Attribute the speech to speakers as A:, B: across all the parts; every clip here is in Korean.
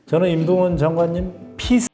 A: 저는 임동원 장관님 피스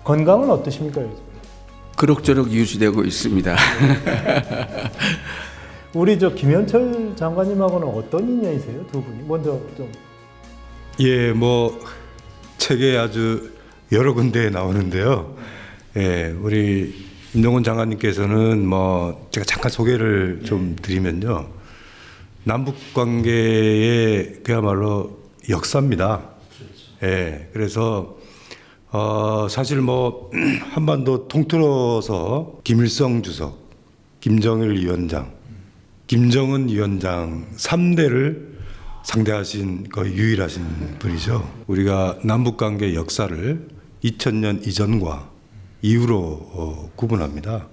A: 건강은 어떠십니까 요즘?
B: 그럭저럭 유지되고 있습니다.
A: 우리 저 김현철 장관님하고는 어떤 인연이세요 두 분이? 먼저 좀.
C: 예, 뭐 책에 아주 여러 군데에 나오는데요. 예, 우리 임동원 장관님께서는 뭐 제가 잠깐 소개를 좀 드리면요. 남북 관계의 그야말로 역사입니다. 예, 그래서 사실 뭐 한반도 통틀어서 김일성 주석, 김정일 위원장, 김정은 위원장 3대를 상대하신 거의 유일하신 분이죠. 우리가 남북관계 역사를 2000년 이전과 이후로 구분합니다.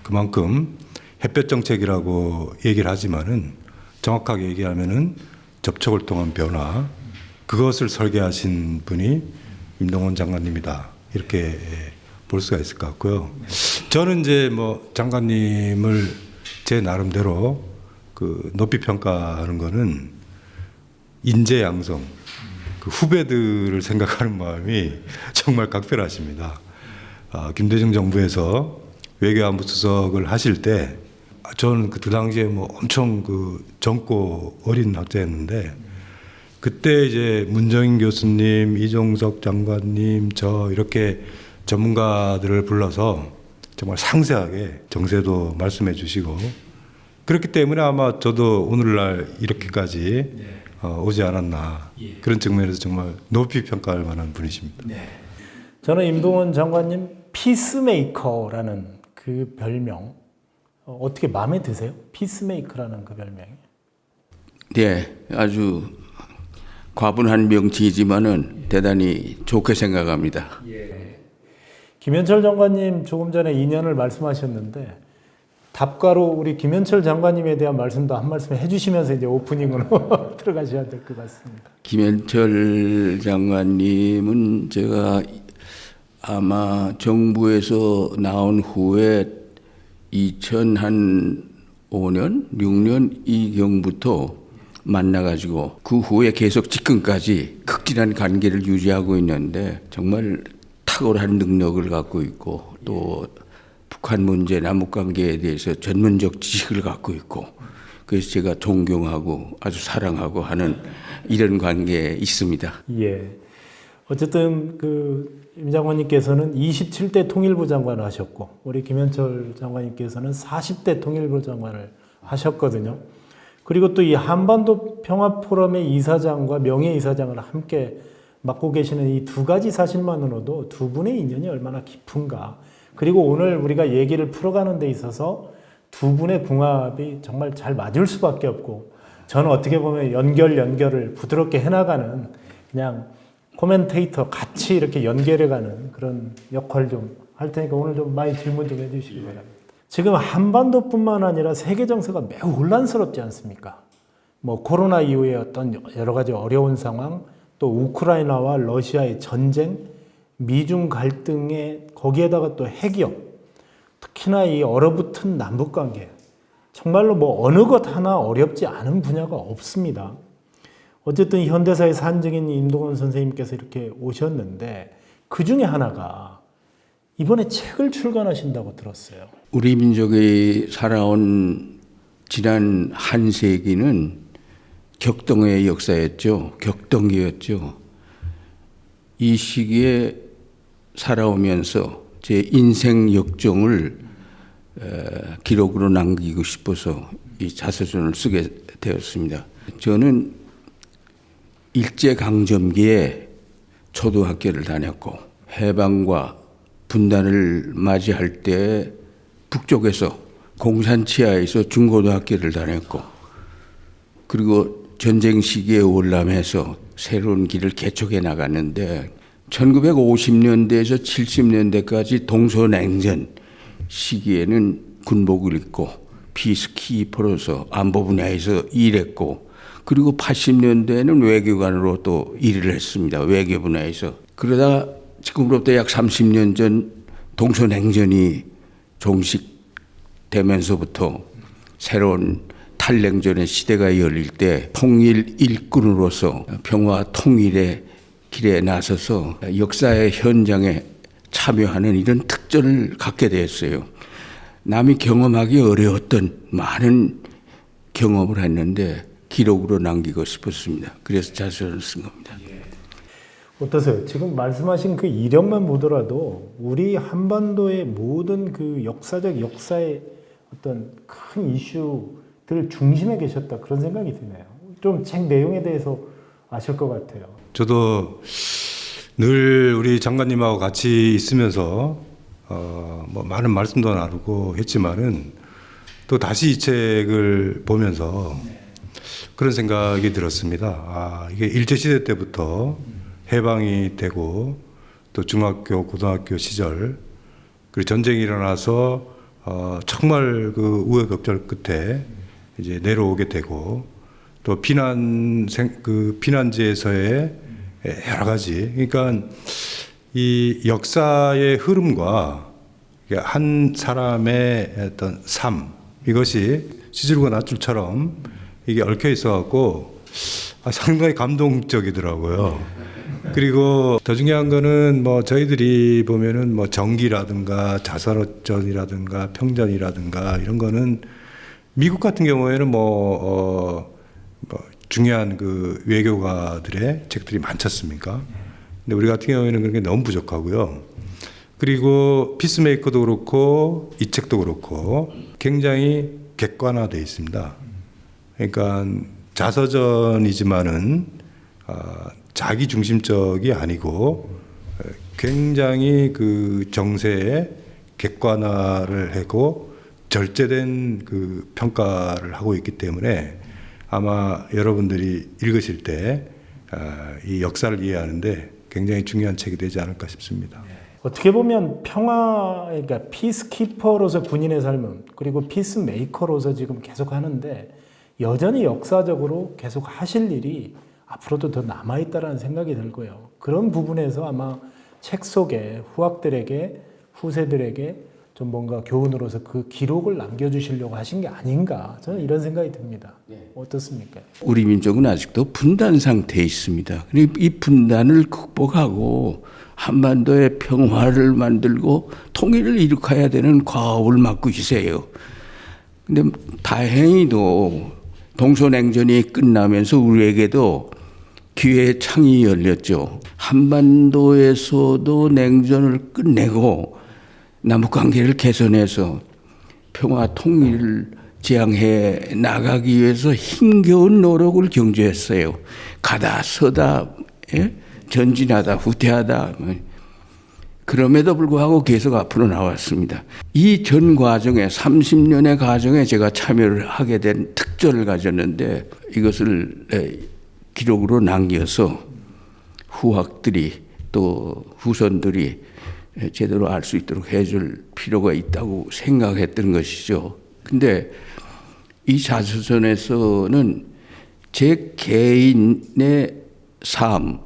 C: 그만큼 햇볕 정책이라고 얘기를 하지만은 정확하게 얘기하면은 접촉을 통한 변화, 그것을 설계하신 분이 임동원 장관님이다, 이렇게 볼 수가 있을 것 같고요. 저는 이제 뭐 장관님을 제 나름대로 그 높이 평가하는 거는 인재 양성, 그 후배들을 생각하는 마음이 정말 각별하십니다. 김대중 정부에서 외교안보 수석을 하실 때 저는 그 당시에 뭐 엄청 그 젊고 어린 학자였는데, 그때 이제 문정인 교수님, 이종석 장관님, 저 이렇게 전문가들을 불러서 정말 상세하게 정세도 말씀해 주시고, 그렇기 때문에 아마 저도 오늘날 이렇게까지 오지 않았나, 그런 측면에서 정말 높이 평가할 만한 분이십니다.
A: 저는 임동원 장관님 피스메이커라는 그 별명 어떻게 마음에 드세요? 피스메이커라는 그 별명이.
B: 네, 아주 과분한 명칭이지만은 대단히 좋게 생각합니다.
A: 김현철 장관님 조금 전에 인연을 말씀하셨는데, 답가로 우리 김현철 장관님에 대한 말씀도 한 말씀 해주시면서 이제 오프닝으로 들어가셔야 될 것 같습니다.
B: 김현철 장관님은 제가 아마 정부에서 나온 후에 2005년, 6년 이경부터 만나가지고 그 후에 계속 지금까지 극진한 관계를 유지하고 있는데, 정말 탁월한 능력을 갖고 있고 또 북한 문제, 남북 관계에 대해서 전문적 지식을 갖고 있고 그래서 제가 존경하고 아주 사랑하고 하는 이런 관계에 있습니다.
A: 예. 어쨌든 임 장관님께서는 27대 통일부 장관을 하셨고 우리 김현철 장관님께서는 40대 통일부 장관을 하셨거든요. 그리고 또 이 한반도 평화포럼의 이사장과 명예이사장을 함께 맡고 계시는 이 두 가지 사실만으로도 두 분의 인연이 얼마나 깊은가. 그리고 오늘 우리가 얘기를 풀어가는 데 있어서 두 분의 궁합이 정말 잘 맞을 수밖에 없고 저는 어떻게 보면 연결을 부드럽게 해나가는 그냥 코멘테이터 같이 이렇게 연결해가는 그런 역할을 좀 할 테니까 오늘 좀 많이 질문 좀 해주시기 바랍니다. 지금 한반도뿐만 아니라 세계 정세가 매우 혼란스럽지 않습니까? 뭐 코로나 이후에 어떤 여러 가지 어려운 상황, 또 우크라이나와 러시아의 전쟁, 미중 갈등에 거기에다가 또 핵위협, 특히나 이 얼어붙은 남북 관계, 정말로 뭐 어느 것 하나 어렵지 않은 분야가 없습니다. 어쨌든 현대사의 산증인 임동원 선생님께서 이렇게 오셨는데 그 중에 하나가 이번에 책을 출간하신다고 들었어요.
B: 우리 민족이 살아온 지난 한 세기는 격동의 역사였죠. 격동기였죠. 이 시기에 살아오면서 제 인생 역정을 기록으로 남기고 싶어서 이 자서전을 쓰게 되었습니다. 저는 일제강점기에 초등학교를 다녔고 해방과 분단을 맞이할 때 북쪽에서 공산치하에서 중고등학교를 다녔고 그리고 전쟁 시기에 월남해서 새로운 길을 개척해 나갔는데 1950년대에서 70년대까지 동서냉전 시기에는 군복을 입고 피스키퍼로서 안보 분야에서 일했고 그리고 80년대에는 외교관으로 또 일을 했습니다. 외교 분야에서. 그러다 지금으로부터 약 30년 전 동서냉전이 종식되면서부터 새로운 탈냉전의 시대가 열릴 때 통일 일꾼으로서 평화 통일의 길에 나서서 역사의 현장에 참여하는 이런 특전을 갖게 되었어요. 남이 경험하기 어려웠던 많은 경험을 했는데 기록으로 남기고 싶었습니다. 그래서 자서전을 쓴 겁니다.
A: 어떠세요? 지금 말씀하신 그 이력만 보더라도 우리 한반도의 모든 그 역사의 어떤 큰 이슈들 중심에 계셨다 그런 생각이 드네요. 좀 책 내용에 대해서 아실 것 같아요.
C: 저도 늘 우리 장관님하고 같이 있으면서 뭐 많은 말씀도 나누고 했지만은 또 다시 이 책을 보면서 그런 생각이 들었습니다. 아, 이게 일제시대 때부터 해방이 되고 또 중학교, 고등학교 시절 그리고 전쟁이 일어나서 정말 그 우여곡절 끝에 이제 내려오게 되고 또 피난지에서의 여러 가지 그러니까 이 역사의 흐름과 한 사람의 어떤 삶 이것이 시줄과 낫줄처럼 이게 얽혀 있어갖고 상당히 감동적이더라고요. 그리고 더 중요한 거는 뭐 저희들이 보면은 뭐 정기라든가 자살전이라든가 평전이라든가 이런 거는 미국 같은 경우에는 뭐 중요한 그 외교가들의 책들이 많지 않습니까? 근데 우리 같은 경우에는 그런 게 너무 부족하고요. 그리고 피스메이커도 그렇고 이 책도 그렇고 굉장히 객관화되어 있습니다. 그러니까 자서전이지만은 자기 중심적이 아니고 굉장히 그 정세에 객관화를 하고 절제된 그 평가를 하고 있기 때문에 아마 여러분들이 읽으실 때 이 역사를 이해하는데 굉장히 중요한 책이 되지 않을까 싶습니다.
A: 어떻게 보면 그러니까 피스키퍼로서 군인의 삶은 그리고 피스메이커로서 지금 계속 하는데 여전히 역사적으로 계속 하실 일이 앞으로도 더 남아있다라는 생각이 들고요. 그런 부분에서 아마 책 속에 후학들에게 후세들에게 좀 뭔가 교훈으로서 그 기록을 남겨주시려고 하신 게 아닌가 저는 이런 생각이 듭니다. 어떻습니까?
B: 우리 민족은 아직도 분단 상태에 있습니다. 이 분단을 극복하고 한반도의 평화를 만들고 통일을 일으켜야 되는 과업을 맡고 있어요. 근데 다행히도 동서냉전이 끝나면서 우리에게도 기회의 창이 열렸죠. 한반도에서도 냉전을 끝내고 남북관계를 개선해서 평화 통일을 지향해 나가기 위해서 힘겨운 노력을 경주했어요. 가다 서다 전진하다 후퇴하다. 그럼에도 불구하고 계속 앞으로 나왔습니다. 이 전 과정에 30년의 과정에 제가 참여를 하게 된 특전을 가졌는데 이것을 기록으로 남겨서 후학들이 또 후손들이 제대로 알 수 있도록 해줄 필요가 있다고 생각했던 것이죠. 근데 이 자서전에서는 제 개인의 삶,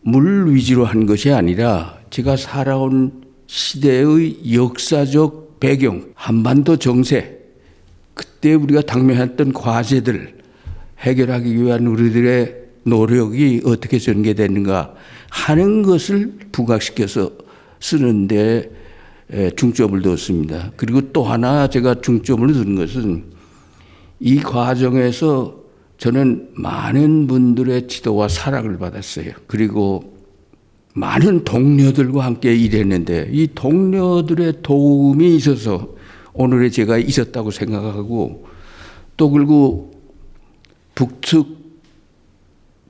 B: 물 위주로 한 것이 아니라 제가 살아온 시대의 역사적 배경, 한반도 정세, 그때 우리가 당면했던 과제들 해결하기 위한 우리들의 노력이 어떻게 전개되는가 하는 것을 부각시켜서 쓰는데 중점을 뒀습니다. 그리고 또 하나 제가 중점을 둔 것은 이 과정에서 저는 많은 분들의 지도와 사랑을 받았어요. 그리고 많은 동료들과 함께 일했는데 이 동료들의 도움이 있어서 오늘의 제가 있었다고 생각하고 또 그리고 북측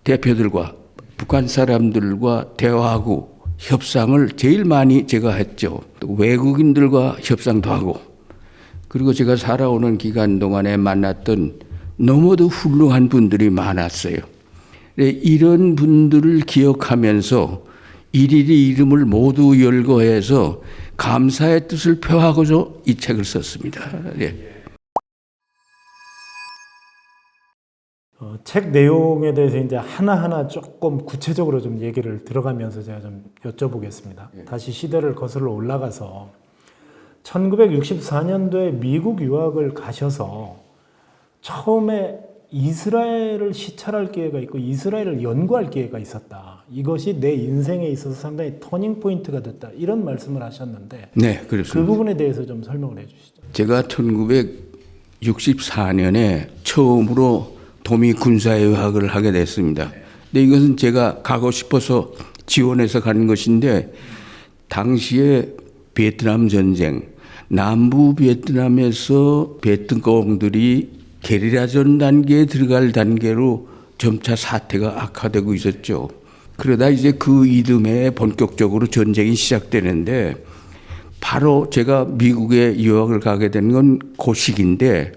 B: 대표들과 북한 사람들과 대화하고 협상을 제일 많이 제가 했죠. 또 외국인들과 협상도 하고 그리고 제가 살아오는 기간 동안에 만났던 너무도 훌륭한 분들이 많았어요. 이런 분들을 기억하면서 일일이 이름을 모두 열거해서 감사의 뜻을 표하고서 이 책을 썼습니다. 예.
A: 책 내용에 대해서 이제 하나하나 조금 구체적으로 좀 얘기를 들어가면서 제가 좀 여쭤보겠습니다. 다시 시대를 거슬러 올라가서 1964년도에 미국 유학을 가셔서 처음에 이스라엘을 시찰할 기회가 있고 이스라엘을 연구할 기회가 있었다. 이것이 내 인생에 있어서 상당히 터닝 포인트가 됐다. 이런 말씀을 하셨는데
B: 네, 그렇습니다.
A: 그 부분에 대해서 좀 설명을 해 주시죠.
B: 제가 1964년에 처음으로 도미 군사유학을 하게 됐습니다. 근데 이것은 제가 가고 싶어서 지원해서 가는 것인데 당시에 베트남 전쟁, 남부 베트남에서 베트공들이 게리라전 단계에 들어갈 단계로 점차 사태가 악화되고 있었죠. 그러다 이제 그 이듬해 본격적으로 전쟁이 시작되는데 바로 제가 미국에 유학을 가게 된 건 그 시기인데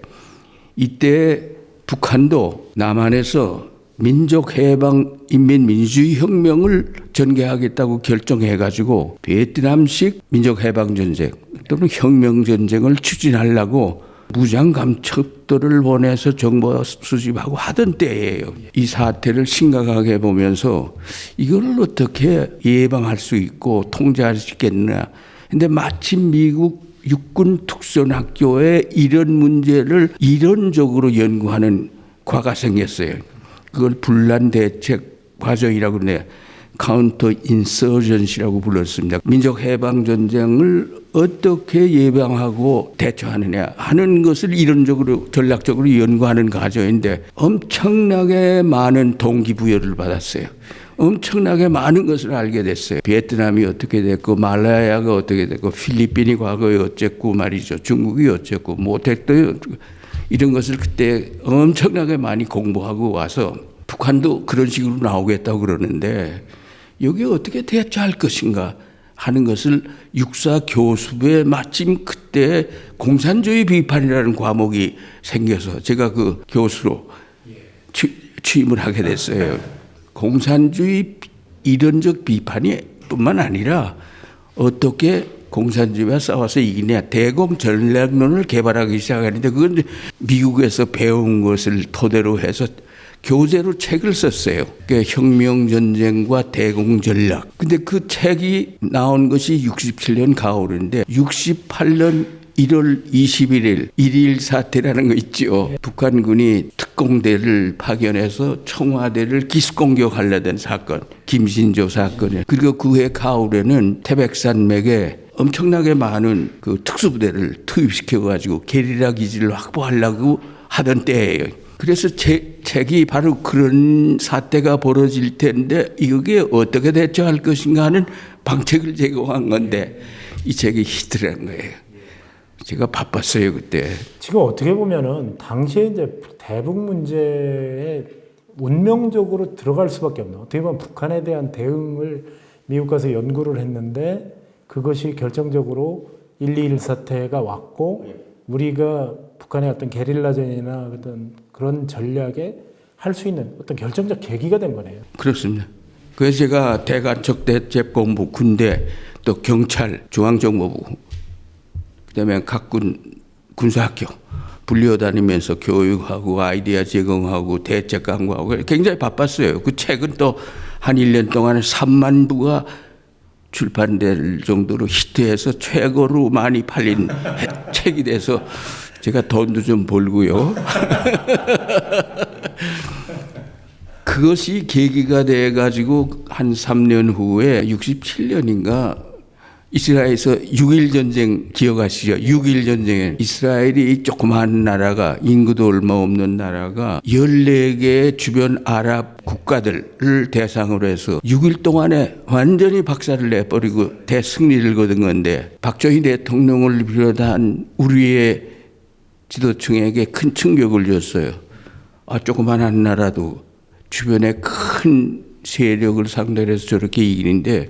B: 이때 북한도 남한에서 민족해방 인민민주주의 혁명을 전개하겠다고 결정해가지고 베트남식 민족해방전쟁 또는 혁명전쟁을 추진하려고 무장감첩들을 보내서 정보 수집하고 하던 때예요. 이 사태를 심각하게 보면서 이걸 어떻게 예방할 수 있고 통제할 수 있겠느냐. 근데 마침 미국 육군 특전학교에 이런 문제를 이론적으로 연구하는 과가 생겼어요. 그걸 분란 대책 과정이라고 그러네요. 카운터 인서전시라고 불렀습니다. 민족 해방 전쟁을 어떻게 예방하고 대처하느냐 하는 것을 이론적으로 전략적으로 연구하는 과정인데 엄청나게 많은 동기부여를 받았어요. 엄청나게 많은 것을 알게 됐어요. 베트남이 어떻게 됐고 말라야가 어떻게 됐고 필리핀이 과거에 어쨌고 말이죠. 중국이 어쨌고 못했어요. 이런 것을 그때 엄청나게 많이 공부하고 와서 북한도 그런 식으로 나오겠다고 그러는데 여기에 어떻게 대처할 것인가 하는 것을 육사 교수부에 마침 그때 공산주의 비판이라는 과목이 생겨서 제가 그 교수로 취임을 하게 됐어요. 공산주의 이론적 비판이 뿐만 아니라 어떻게 공산주의와 싸워서 이기냐 대공 전략론을 개발하기 시작하는데 그건 미국에서 배운 것을 토대로 해서 교재로 책을 썼어요. 그게 혁명전쟁과 대공전략. 근데 그 책이 나온 것이 67년 가을인데 68년 1월 21일 1.21 사태라는 거 있죠. 북한군이 특공대를 파견해서 청와대를 기습공격하려던 사건, 김신조 사건이에요. 그리고 그해 가을에는 태백산맥에 엄청나게 많은 그 특수부대를 투입시켜가지고 게리라 기지를 확보하려고 하던 때예요. 그래서 책이 바로 그런 사태가 벌어질 텐데 이게 어떻게 대처할 것인가 하는 방책을 제공한 건데 이 책이 히트라는 거예요. 제가 바빴어요 그때.
A: 지금 어떻게 보면은 당시에 이제 대북 문제에 운명적으로 들어갈 수밖에 없는, 어떻게 보면 북한에 대한 대응을 미국 가서 연구를 했는데 그것이 결정적으로 1.21 사태가 왔고 우리가 북한의 어떤 게릴라전이나 어떤 그런 전략에 할 수 있는 어떤 결정적 계기가 된 거네요.
B: 그렇습니다. 그래서 제가 대간척 대책본부, 군대, 또 경찰, 중앙정보부, 그다음에 각군 군사학교 불려다니면서 교육하고 아이디어 제공하고 대책 강구하고 굉장히 바빴어요. 그 책은 또 한 1년 동안에 3만 부가 출판될 정도로 히트해서 최고로 많이 팔린 책이 돼서 제가 돈도 좀 벌고요. 그것이 계기가 돼가지고 한 3년 후에 67년인가 이스라엘에서 6.1 전쟁 기억하시죠? 6.1 전쟁에 이스라엘이 조그마한 나라가 인구도 얼마 없는 나라가 14개의 주변 아랍 국가들을 대상으로 해서 6일 동안에 완전히 박살을 내버리고 대승리를 거둔 건데 박정희 대통령을 비롯한 우리의 지도층에게 큰 충격을 줬어요. 조그마한 나라도 주변에 큰 세력을 상대로 해서 저렇게 이기는데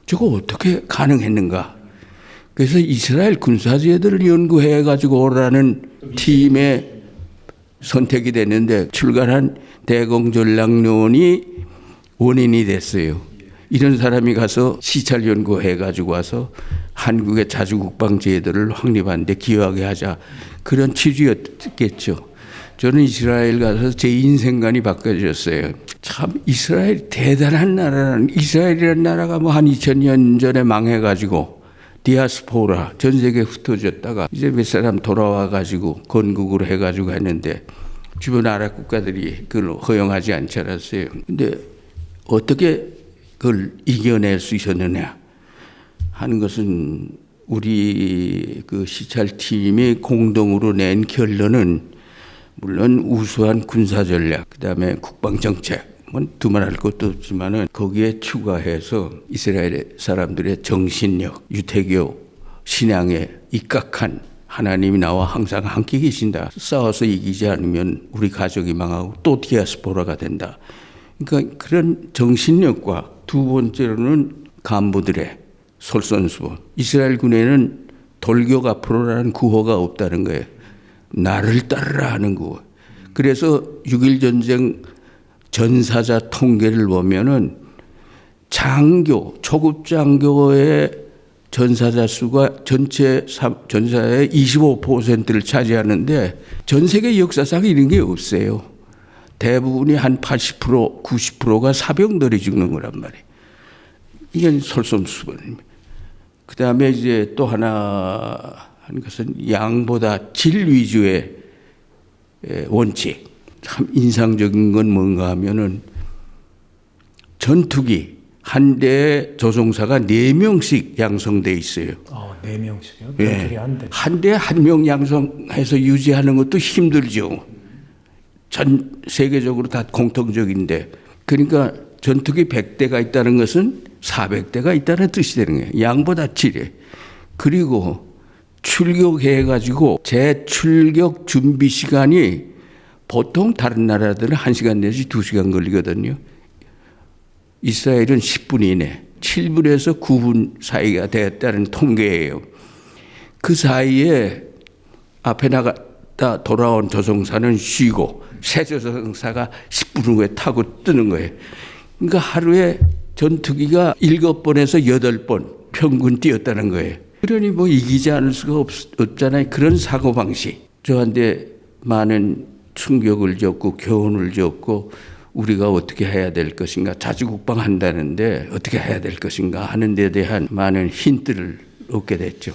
B: 저거 어떻게 가능했는가? 그래서 이스라엘 군사제도를 연구해 가지고 오라는 팀의 선택이 됐는데 출간한 대공전략론이 원인이 됐어요. 이런 사람이 가서 시찰 연구해 가지고 와서 한국의 자주국방제도를 확립하는데 기여하게 하자. 그런 취지였겠죠. 저는 이스라엘 가서 제 인생관이 바뀌어졌어요. 참 이스라엘 대단한 나라는, 이스라엘이라는 나라가 뭐 한 2000년 전에 망해가지고 디아스포라 전 세계에 흩어졌다가 이제 몇 사람 돌아와가지고 건국을 해가지고 했는데 주변 아랍 국가들이 그걸 허용하지 않지 않았어요. 근데 어떻게 그걸 이겨낼 수 있었느냐 하는 것은 우리 그 시찰팀이 공동으로 낸 결론은 물론 우수한 군사전략, 그다음에 국방정책, 두말할 것도 없지만은 거기에 추가해서 이스라엘 사람들의 정신력, 유태교 신앙에 입각한 하나님이 나와 항상 함께 계신다. 싸워서 이기지 않으면 우리 가족이 망하고 또 디아스포라가 된다. 그러니까 그런 정신력과 두 번째로는 간부들의 솔선수범. 이스라엘 군에는 돌격 앞으로라는 구호가 없다는 거예요. 나를 따르라 하는 거. 그래서 6.1 전쟁 전사자 통계를 보면은 장교, 초급 장교의 전사자 수가 전체 전사의 25%를 차지하는데 전 세계 역사상 이런 게 없어요. 대부분이 한 80%, 90%가 사병들이 죽는 거란 말이에요. 이게 솔선수범입니다. 그 다음에 이제 또 하나 하는 것은 양보다 질 위주의 원칙. 참 인상적인 건 뭔가 하면은 전투기 한 대의 조종사가 4명씩 양성돼 있어요.
A: 4명씩이요?
B: 네.
A: 한 대?
B: 한 명 양성해서 유지하는 것도 힘들죠. 전 세계적으로 다 공통적인데. 그러니까 전투기 100대가 있다는 것은 400대가 있다는 뜻이 되는 거예요. 양보다 질에. 그리고 출격해가지고 재출격 준비 시간이 보통 다른 나라들은 1시간 내지 2시간 걸리거든요. 이스라엘은 10분 이내, 7분에서 9분 사이가 됐다는 통계예요. 그 사이에 앞에 나갔다 돌아온 조종사는 쉬고 새 조종사가 10분 후에 타고 뜨는 거예요. 그러니까 하루에 전투기가 7번에서 8번 평균 뛰었다는 거예요. 그러니 뭐 이기지 않을 수가 없잖아요. 그런 사고방식. 저한테 많은 충격을 줬고 교훈을 줬고 우리가 어떻게 해야 될 것인가, 자주국방 한다는데 어떻게 해야 될 것인가 하는 데 대한 많은 힌트를 얻게 됐죠.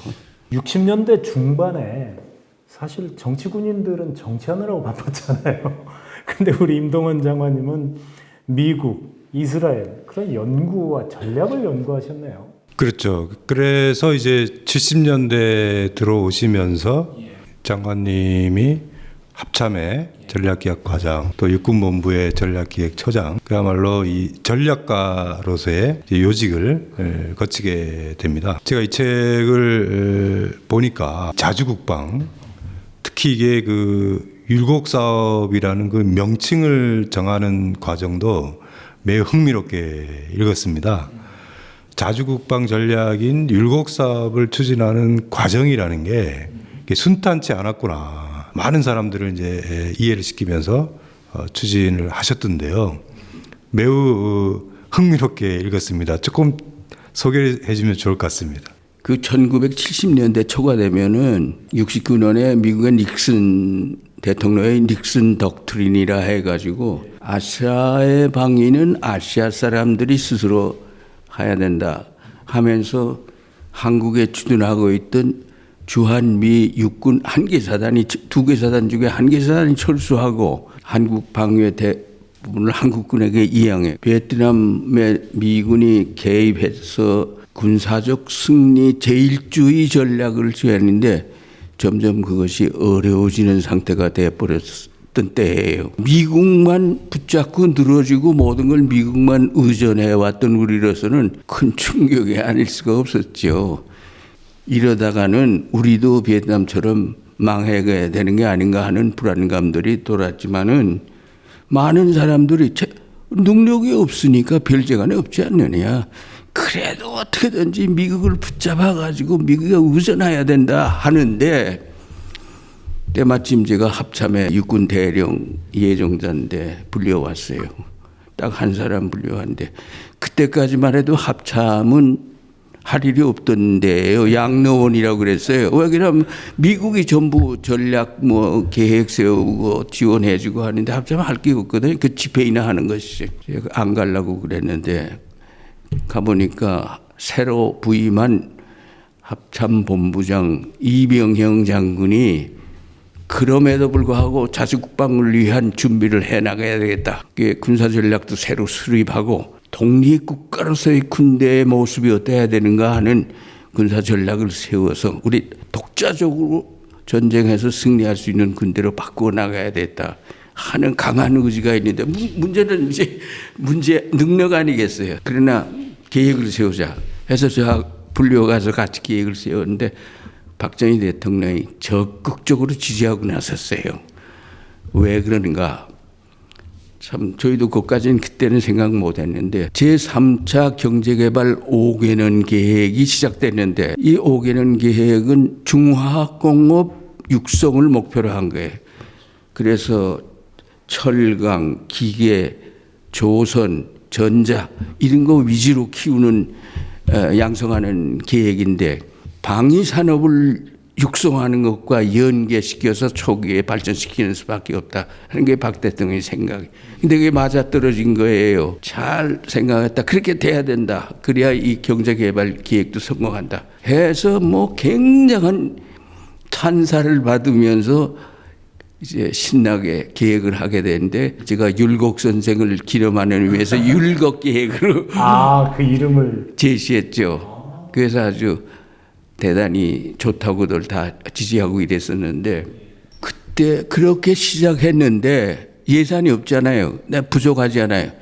A: 60년대 중반에 사실 정치군인들은 정치하느라고 바빴잖아요. 근데 우리 임동원 장관님은 미국, 이스라엘 그런 연구와 전략을 연구하셨네요.
C: 그렇죠. 그래서 이제 70년대 들어오시면서 장관님이 합참의 전략기획과장, 또 육군본부의 전략기획처장, 그야말로 이 전략가로서의 요직을 거치게 됩니다. 제가 이 책을 보니까 자주국방, 특히 이게 그 율곡 사업이라는 그 명칭을 정하는 과정도 매우 흥미롭게 읽었습니다. 자주국방 전략인 율곡 사업을 추진하는 과정이라는 게 순탄치 않았구나. 많은 사람들을 이제 이해를 시키면서 추진을 하셨던데요. 매우 흥미롭게 읽었습니다. 조금 소개해 주면 좋을 것 같습니다.
B: 그 1970년대 초가 되면은 69년에 미국의 닉슨 대통령의 닉슨 덕트린이라 해가지고 아시아의 방위는 아시아 사람들이 스스로 해야 된다 하면서 한국에 주둔하고 있던 주한미 육군 한 개 사단이, 두 개 사단 중에 한 개 사단이 철수하고 한국 방위의 대부분을 한국군에게 이양해 베트남의 미군이 개입해서 군사적 승리 제일주의 전략을 취했는데 점점 그것이 어려워지는 상태가 되어버렸던 때예요. 미국만 붙잡고 늘어지고 모든 걸 미국만 의존해왔던 우리로서는 큰 충격이 아닐 수가 없었죠. 이러다가는 우리도 베트남처럼 망해야 되는 게 아닌가 하는 불안감들이 돌았지만은 많은 사람들이 능력이 없으니까 별재간에 없지 않느냐. 그래도 어떻게든지 미국을 붙잡아가지고 미국에 의존해야 된다 하는데 때마침 제가 합참에 육군 대령 예정자인데 불려왔어요. 딱 한 사람 불려왔는데 그때까지만 해도 합참은 할 일이 없던데요. 양로원이라고 그랬어요. 왜 그러냐면 미국이 전부 전략 뭐 계획 세우고 지원해주고 하는데 합참은 할 게 없거든요. 그 집회이나 하는 것이죠. 제가 안 가려고 그랬는데 가보니까 새로 부임한 합참본부장 이병형 장군이 그럼에도 불구하고 자주국방을 위한 준비를 해나가야 되겠다. 군사전략도 새로 수립하고 독립국가로서의 군대의 모습이 어때야 되는가 하는 군사전략을 세워서 우리 독자적으로 전쟁에서 승리할 수 있는 군대로 바꾸어 나가야 됐다 하는 강한 의지가 있는데 문제는 이제 능력 아니겠어요. 그러나 계획을 세우자 해서 제가 불려가서 같이 계획을 세웠는데 박정희 대통령이 적극적으로 지지하고 나섰어요. 왜 그러는가? 참 저희도 그것까지는 그때는 생각 못했는데 제3차 경제개발 5개년 계획이 시작됐는데 이 5개년 계획은 중화학공업 육성을 목표로 한 거예요. 그래서 철강, 기계, 조선, 전자 이런 거 위주로 키우는 양성하는 계획인데 방위산업을 육성하는 것과 연계시켜서 초기에 발전시키는 수밖에 없다 하는 게 박 대통령의 생각이. 근데 그게 맞아떨어진 거예요. 잘 생각했다. 그렇게 돼야 된다. 그래야 이 경제개발 기획도 성공한다. 해서 뭐 굉장한 찬사를 받으면서 이제 신나게 계획을 하게 되는데 제가 율곡 선생을 기념하는 의미에서 율곡 계획으로
A: 그 이름을
B: 제시했죠. 그래서 아주 대단히 좋다고들 다 지지하고 이랬었는데 그때 그렇게 시작했는데 예산이 없잖아요. 부족하지 않아요.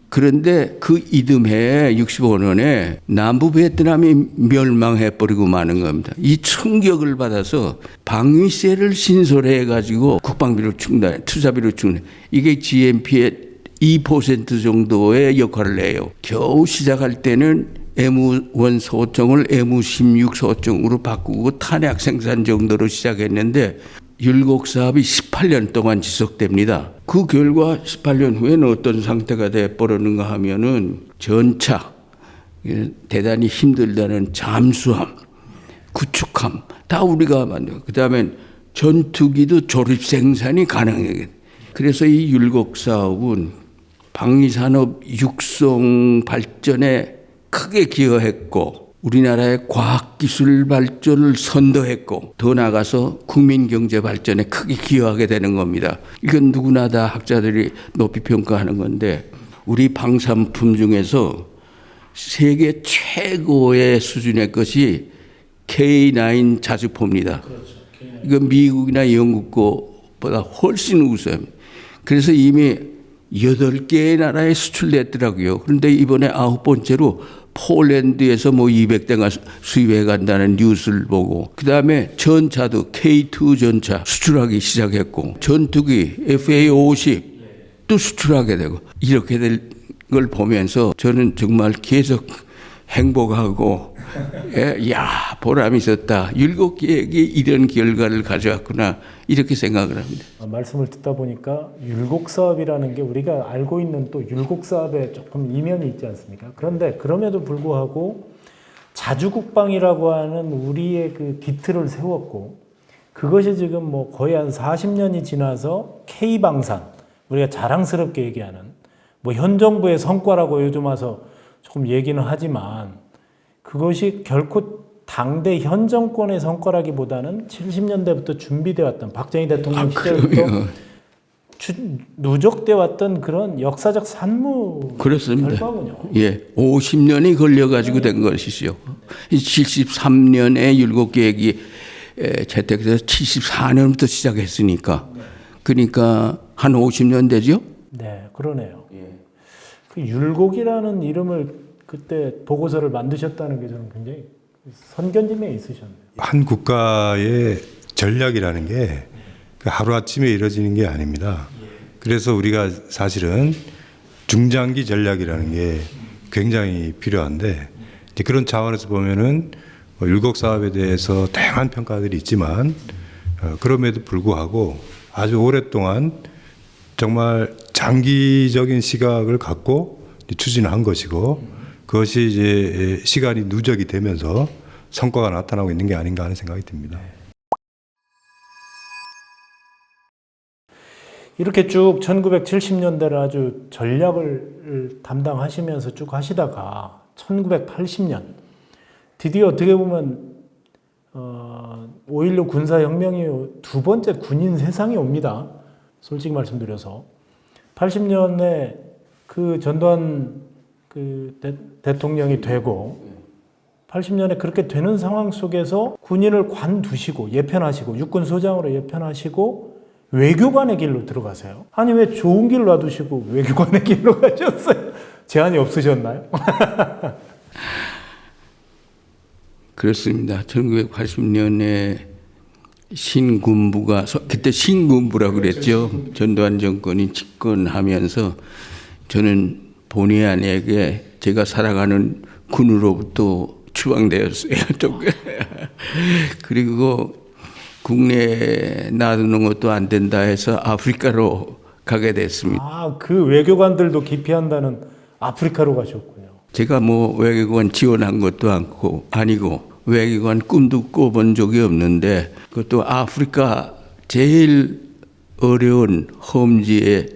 B: 그런데 그 이듬해 65년에 남부 베트남이 멸망해버리고 마는 겁니다. 이 충격을 받아서 방위세를 신설해가지고 국방비를 충당해, 투자비를 충당해. 이게 GNP의 2% 정도의 역할을 해요. 겨우 시작할 때는 M1 소총을 M16 소총으로 바꾸고 탄약 생산 정도로 시작했는데 율곡 사업이 18년 동안 지속됩니다. 그 결과 18년 후에는 어떤 상태가 되어버렸는가 하면은 전차, 대단히 힘들다는 잠수함, 구축함 다 우리가 만들고 그다음에 전투기도 조립 생산이 가능하게. 그래서 이 율곡 사업은 방위산업 육성 발전에 크게 기여했고 우리나라의 과학기술 발전을 선도했고 더 나아가서 국민경제 발전에 크게 기여하게 되는 겁니다. 이건 누구나 다 학자들이 높이 평가하는 건데 우리 방산품 중에서 세계 최고의 수준의 것이 K9 자주포입니다. 이건 미국이나 영국 거보다 훨씬 우수합니다. 그래서 이미 8개의 나라에 수출됐더라고요. 그런데 이번에 9번째로 폴란드에서 뭐 200대가 수입해 간다는 뉴스를 보고 그다음에 전차도 K2 전차 수출하기 시작했고 전투기 FA-50 또 수출하게 되고 이렇게 될 걸 보면서 저는 정말 계속 행복하고 야 보람이 있었다. 율곡 계획이 이런 결과를 가져왔구나 이렇게 생각을 합니다.
A: 말씀을 듣다 보니까 율곡 사업이라는 게 우리가 알고 있는 또 율곡 사업에 조금 이면이 있지 않습니까? 그런데 그럼에도 불구하고 자주국방이라고 하는 우리의 그 기틀을 세웠고 그것이 지금 뭐 거의 한 40년이 지나서 K방산 우리가 자랑스럽게 얘기하는 뭐 현 정부의 성과라고 요즘 와서 조금 얘기는 하지만 그것이 결코 당대 현 정권의 성과라기보다는 70년대부터 준비되어 왔던 박정희 대통령 시절부터 누적되어 왔던 그런 역사적 산무
B: 그렇습니다.
A: 결과군요.
B: 예, 50년이 걸려가지고 된 것이죠. 73년에 율곡 계획이 채택돼서 74년부터 시작했으니까 그러니까 한 50년 되죠?
A: 네, 그러네요. 그 율곡이라는 이름을 그때 보고서를 만드셨다는 게 저는 굉장히 선견지명이 있으셨네요.
C: 한 국가의 전략이라는 게 하루아침에 이루어지는 게 아닙니다. 그래서 우리가 사실은 중장기 전략이라는 게 굉장히 필요한데 이제 그런 차원에서 보면은 율곡 사업에 대해서 다양한 평가들이 있지만 그럼에도 불구하고 아주 오랫동안 정말 장기적인 시각을 갖고 추진한 것이고 그것이 이제 시간이 누적이 되면서 성과가 나타나고 있는 게 아닌가 하는 생각이 듭니다.
A: 이렇게 쭉 1970년대를 아주 전략을 담당하시면서 쭉 하시다가 1980년 드디어 어떻게 보면 5.16 군사혁명이 두 번째 군인 세상에 옵니다. 솔직히 말씀드려서 80년에 그 전두환 그 대통령이 되고 80년에 그렇게 되는 상황 속에서 군인을 관두시고 예편하시고 육군소장으로 예편하시고 외교관의 길로 들어가세요. 아니 왜 좋은 길 놔두시고 외교관의 길로 가셨어요? 제한이 없으셨나요?
B: 그렇습니다. 1980년에 신군부가 그때 신군부라고 그랬죠. 전두환 정권이 집권하면서 저는 본의 아니게 제가 살아가는 군으로부터 추방되었어요. 그리고 국내에 놔두는 것도 안 된다 해서 아프리카로 가게 됐습니다.
A: 아, 그 외교관들도 기피한다는 아프리카로 가셨군요.
B: 제가 뭐 외교관 지원한 것도 아니고 외교관 꿈도 꿔본 적이 없는데 그것도 아프리카 제일 어려운 험지에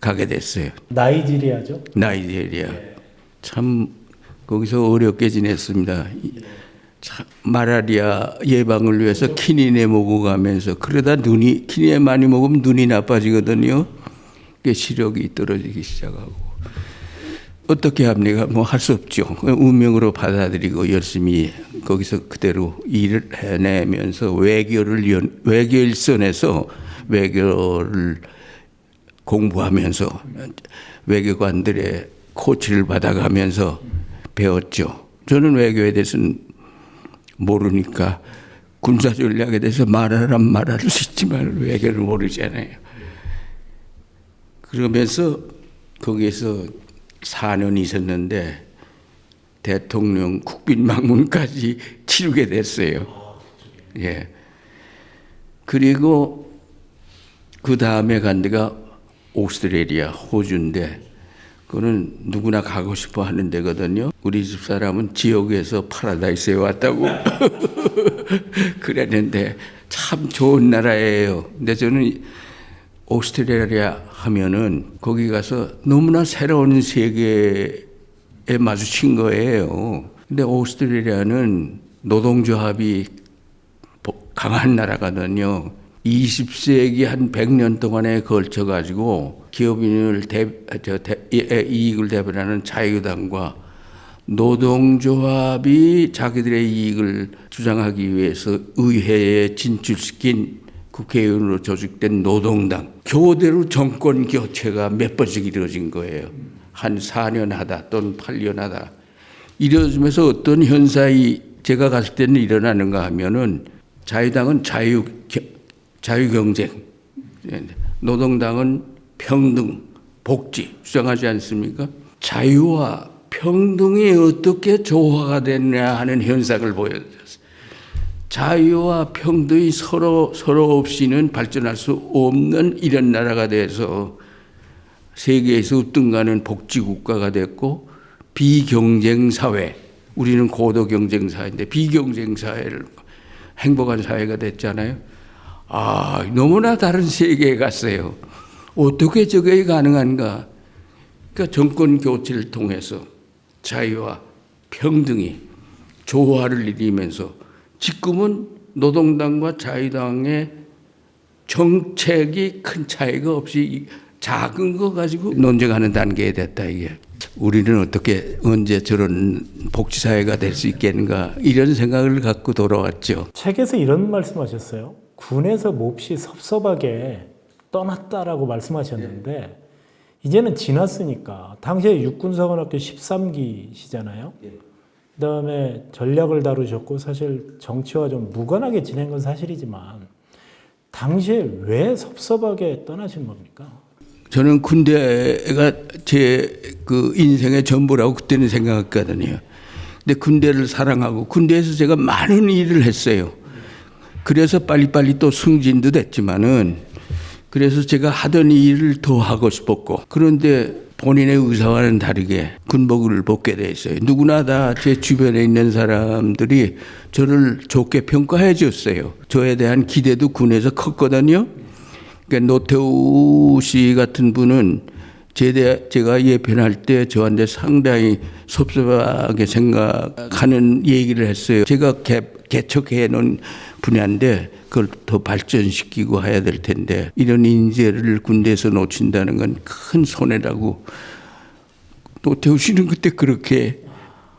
B: 가게 됐어요.
A: 나이지리아죠?
B: 나이지리아. 참 거기서 어렵게 지냈습니다. 참 마라리아 예방을 위해서 키닌에 먹고 가면서 그러다 키닌에 많이 먹으면 눈이 나빠지거든요. 시력이 떨어지기 시작하고 어떻게 합니까? 뭐 할 수 없죠. 운명으로 받아들이고 열심히 거기서 그대로 일을 해내면서 외교 일선에서 외교를 공부하면서 외교관들의 코치를 받아가면서 배웠죠. 저는 외교에 대해서는 모르니까 군사 전략에 대해서 말할 수 있지만 외교를 모르잖아요. 그러면서 거기에서 4년 있었는데 대통령 국빈 방문까지 치르게 됐어요. 예. 그리고 그 다음에 간 데가 오스트레일리아, 호주인데 그거는 누구나 가고 싶어 하는 데거든요. 우리 집 사람은 지옥에서 파라다이스에 왔다고 그랬는데 참 참 좋은 나라예요. 근데 저는 오스트레일리아 하면은 거기 가서 너무나 새로운 세계에 마주친 거예요. 근데 오스트레일리아는 노동조합이 강한 나라거든요. 20세기 한 100년 동안에 걸쳐 가지고 기업인을 이익을 대변하는 자유당과 노동조합이 자기들의 이익을 주장하기 위해서 의회에 진출시킨 국회의원으로 조직된 노동당 교대로 정권 교체가 몇 번씩 이루어진 거예요. 한 4년 하다 또는 8년 하다 이루어지면서 어떤 현상이 제가 갔을 때는 일어나는가 하면은 자유당은 자유경쟁, 노동당은 평등, 복지 주장하지 않습니까? 자유와 평등이 어떻게 조화가 됐냐 하는 현상을 보여줬어요. 자유와 평등이 서로 없이는 발전할 수 없는 이런 나라가 돼서 세계에서 우등가는 복지국가가 됐고 비경쟁 사회, 우리는 고도 경쟁 사회인데 비경쟁 사회를 행복한 사회가 됐잖아요. 너무나 다른 세계에 갔어요. 어떻게 저게 가능한가? 그러니까 정권 교체를 통해서 자유와 평등이 조화를 이루면서 지금은 노동당과 자유당의 정책이 큰 차이가 없이 작은 거 가지고 논쟁하는 단계에 됐다 이게. 우리는 어떻게 언제 저런 복지사회가 될 수 있겠는가 이런 생각을 갖고 돌아왔죠.
A: 책에서 이런 말씀하셨어요. 군에서 몹시 섭섭하게 떠났다라고 말씀하셨는데 이제는 지났으니까 당시에 육군사관학교 13기시잖아요. 그다음에 전략을 다루셨고 사실 정치와 좀 무관하게 지낸 건 사실이지만 당시에 왜 섭섭하게 떠나신 겁니까?
B: 저는 군대가 제 그 인생의 전부라고 그때는 생각했거든요. 근데 군대를 사랑하고 군대에서 제가 많은 일을 했어요. 그래서 빨리빨리 또 승진도 됐지만은 그래서 제가 하던 일을 더 하고 싶었고 그런데 본인의 의사와는 다르게 군복을 벗게 돼 있어요. 누구나 다 제 주변에 있는 사람들이 저를 좋게 평가해 줬어요. 저에 대한 기대도 군에서 컸거든요. 그러니까 노태우 씨 같은 분은 제가 예편할 때 저한테 상당히 섭섭하게 생각하는 얘기를 했어요. 제가 개척해 놓은 분야인데 그걸 더 발전시키고 해야 될 텐데 이런 인재를 군대에서 놓친다는 건 큰 손해라고 노태우 씨는 그때 그렇게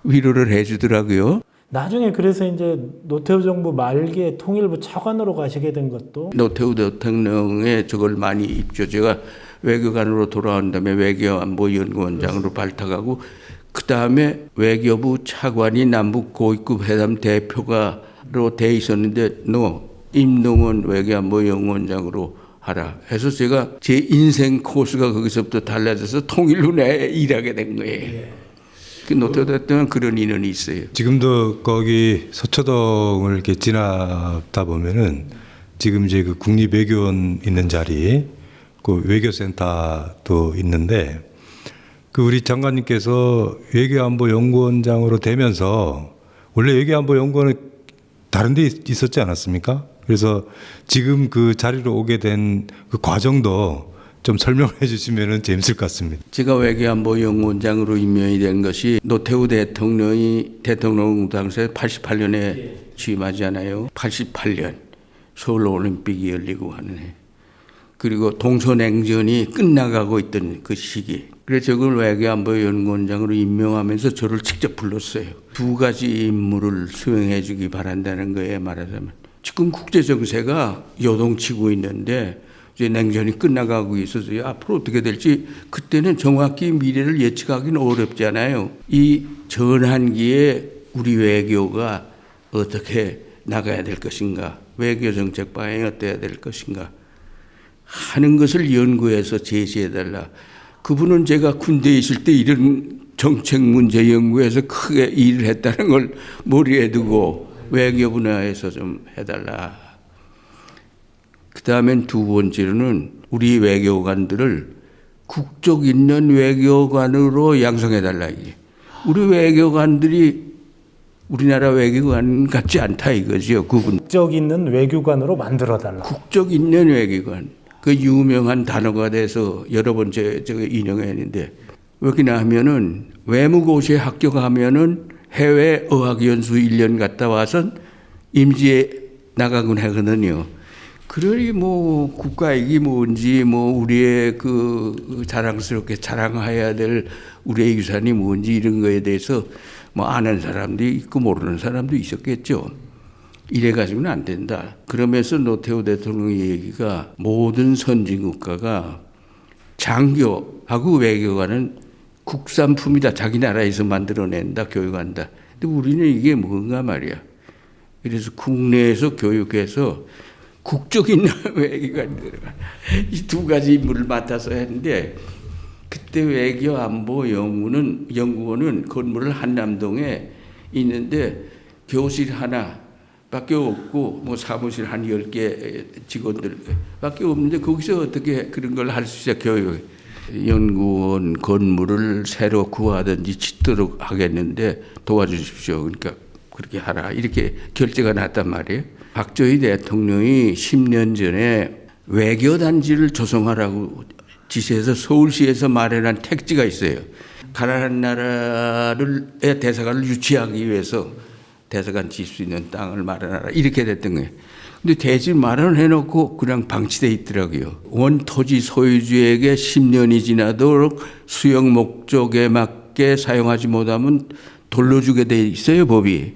B: 위로를 해 주더라고요.
A: 나중에 그래서 이제 노태우 정부 말기에 통일부 차관으로 가시게 된 것도
B: 노태우 대통령의 저걸 많이 입죠. 제가 외교관으로 돌아온 다음에 외교안보연구원장으로 발탁하고 그 다음에 외교부 차관이 남북 고위급 회담 대표가로 돼 있었는데 너 임동원 외교안보연구원장으로 하라 해서 제가 제 인생 코스가 거기서부터 달라져서 통일부 내에 일하게 된 거예요. 그 노태우 대통령 그런 인연이 있어요.
C: 지금도 거기 서초동을 이렇게 지나다 보면은 지금 이제 그 국립외교원 있는 자리, 그 외교센터도 있는데 그 우리 장관님께서 외교안보연구원장으로 되면서 원래 외교안보연구원은 다른 데 있었지 않았습니까? 그래서 지금 그 자리로 오게 된 그 과정도 좀 설명해 주시면 재밌을 것 같습니다.
B: 제가 외교안보연구원장으로 임명이 된 것이 노태우 대통령이 대통령 당시에 88년에 취임하잖아요. 88년 서울올림픽이 열리고 하는 해. 그리고 동서냉전이 끝나가고 있던 그 시기. 그래서 저걸 외교안보연구원장으로 임명하면서 저를 직접 불렀어요. 두 가지 임무를 수행해 주기 바란다는 거에 말하자면 지금 국제정세가 요동치고 있는데 이제 냉전이 끝나가고 있어서 앞으로 어떻게 될지 그때는 정확히 미래를 예측하기는 어렵잖아요. 이 전환기에 우리 외교가 어떻게 나가야 될 것인가, 외교정책 방향이 어때야 될 것인가 하는 것을 연구해서 제시해달라. 그분은 제가 군대에 있을 때 이런 정책 문제 연구에서 크게 일을 했다는 걸 머리에 두고 외교 분야에서 좀 해달라. 그 다음엔 두 번째로는 우리 외교관들을 국적 있는 외교관으로 양성해달라. 우리 외교관들이 우리나라 외교관 같지 않다 이거죠. 그분
A: 국적 있는 외교관으로 만들어달라.
B: 국적 있는 외교관. 그 유명한 단어가 돼서 여러 번 제가 인용했는데 왜 그러냐 하면은 외무고시에 합격하면은 해외 어학연수 1년 갔다 와서 임지에 나가곤 하거든요. 그러니 뭐 국가익이 뭔지 뭐 우리의 그 자랑스럽게 자랑해야 될 우리의 유산이 뭔지 이런 거에 대해서 뭐 아는 사람도 있고 모르는 사람도 있었겠죠. 이래 가지고는 안 된다. 그러면서 노태우 대통령의 얘기가 모든 선진국가가 장교하고 외교관은 국산품이다. 자기 나라에서 만들어낸다. 교육한다. 근데 우리는 이게 뭔가 말이야. 그래서 국내에서 교육해서 국적 있는 외교관이 들어가. 이 두 가지 임무를 맡아서 했는데 그때 외교 안보 연구원은 건물을 한남동에 있는데 교실 하나밖에 없고 뭐 사무실 한 10개 직원들밖에 없는데 거기서 어떻게 그런 걸 할 수 있어 교육. 연구원 건물을 새로 구하든지 짓도록 하겠는데 도와주십시오. 그러니까 그렇게 하라. 이렇게 결제가 났단 말이에요. 박정희 대통령이 10년 전에 외교단지를 조성하라고 지시해서 서울시에서 마련한 택지가 있어요. 가난한 나라의 대사관을 유치하기 위해서 대사관 질 수 있는 땅을 마련하라. 이렇게 됐던 거예요. 근데 대지를 마련해놓고 그냥 방치돼 있더라고요. 원토지 소유주에게 10년이 지나도록 수용 목적에 맞게 사용하지 못하면 돌려주게 돼 있어요, 법이.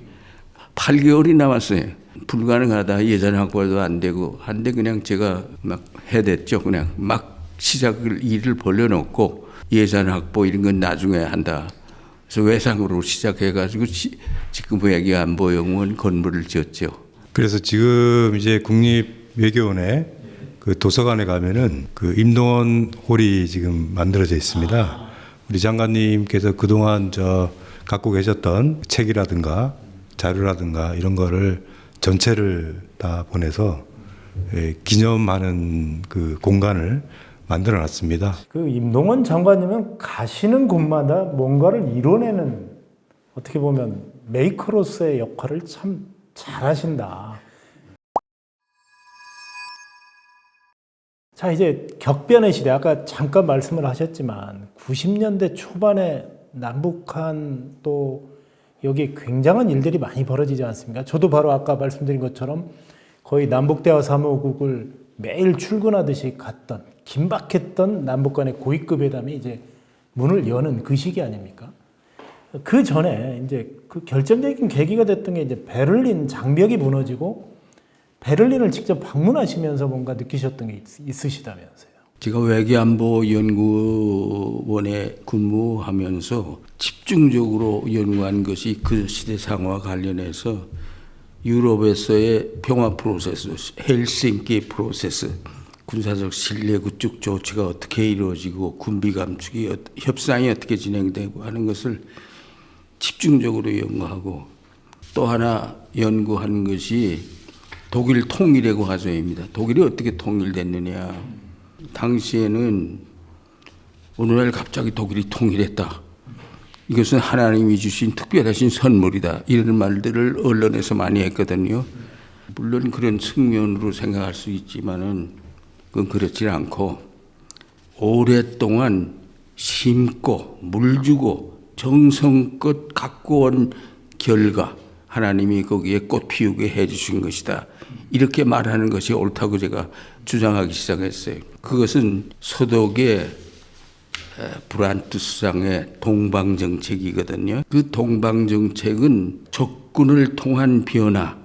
B: 8개월이 남았어요. 불가능하다. 예산 확보도 안 되고 한데 그냥 제가 막 해댔죠. 그냥 막 일을 벌려놓고 예산 확보 이런 건 나중에 한다. 그래서 외상으로 시작해가지고 지금 외교안보연구원 건물을 지었죠.
C: 그래서 지금 이제 국립외교원에 그 도서관에 가면은 그 임동원 홀이 지금 만들어져 있습니다. 우리 장관님께서 그동안 갖고 계셨던 책이라든가 자료라든가 이런 거를 전체를 다 보내서 기념하는 그 공간을 만들어 놨습니다.
A: 그 임동원 장관님은 가시는 곳마다 뭔가를 이뤄내는 어떻게 보면 메이커로서의 역할을 참 잘하신다. 자, 이제 격변의 시대. 아까 잠깐 말씀을 하셨지만 90년대 초반에 남북한 또 여기 굉장한 일들이 많이 벌어지지 않습니까? 저도 바로 아까 말씀드린 것처럼 거의 남북대화 사무국을 매일 출근하듯이 갔던 긴박했던 남북 간의 고위급 회담이 이제 문을 여는 그 시기 아닙니까? 그 전에 이제 그 결정적인 계기가 됐던 게 이제 베를린 장벽이 무너지고 베를린을 직접 방문하시면서 뭔가 느끼셨던 게 있으시다면서요.
B: 제가 외교안보연구원에 근무하면서 집중적으로 연구한 것이 그 시대 상황과 관련해서 유럽에서의 평화 프로세스, 헬싱키 프로세스, 군사적 신뢰 구축 조치가 어떻게 이루어지고 군비 감축이 협상이 어떻게 진행되고 하는 것을 집중적으로 연구하고 또 하나 연구한 것이 독일 통일의 과정입니다. 독일이 어떻게 통일됐느냐. 당시에는 오늘날 갑자기 독일이 통일했다. 이것은 하나님이 주신 특별하신 선물이다. 이런 말들을 언론에서 많이 했거든요. 물론 그런 측면으로 생각할 수 있지만은 그건 그렇지 않고 오랫동안 심고 물 주고 정성껏 갖고 온 결과 하나님이 거기에 꽃 피우게 해 주신 것이다. 이렇게 말하는 것이 옳다고 제가 주장하기 시작했어요. 그것은 서독의 브란트 수상의 동방정책이거든요. 그 동방정책은 적군을 통한 변화,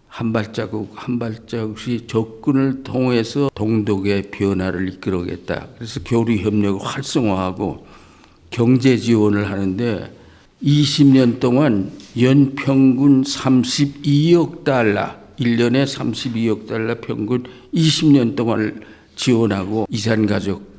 B: 한 발자국 한 발자국씩 적군을 통해서 동독의 변화를 이끌어오겠다. 그래서 교류협력을 활성화하고 경제 지원을 하는데 20년 동안 연평균 32억 달러, 1년에 32억 달러 평균 20년 동안 지원하고 이산가족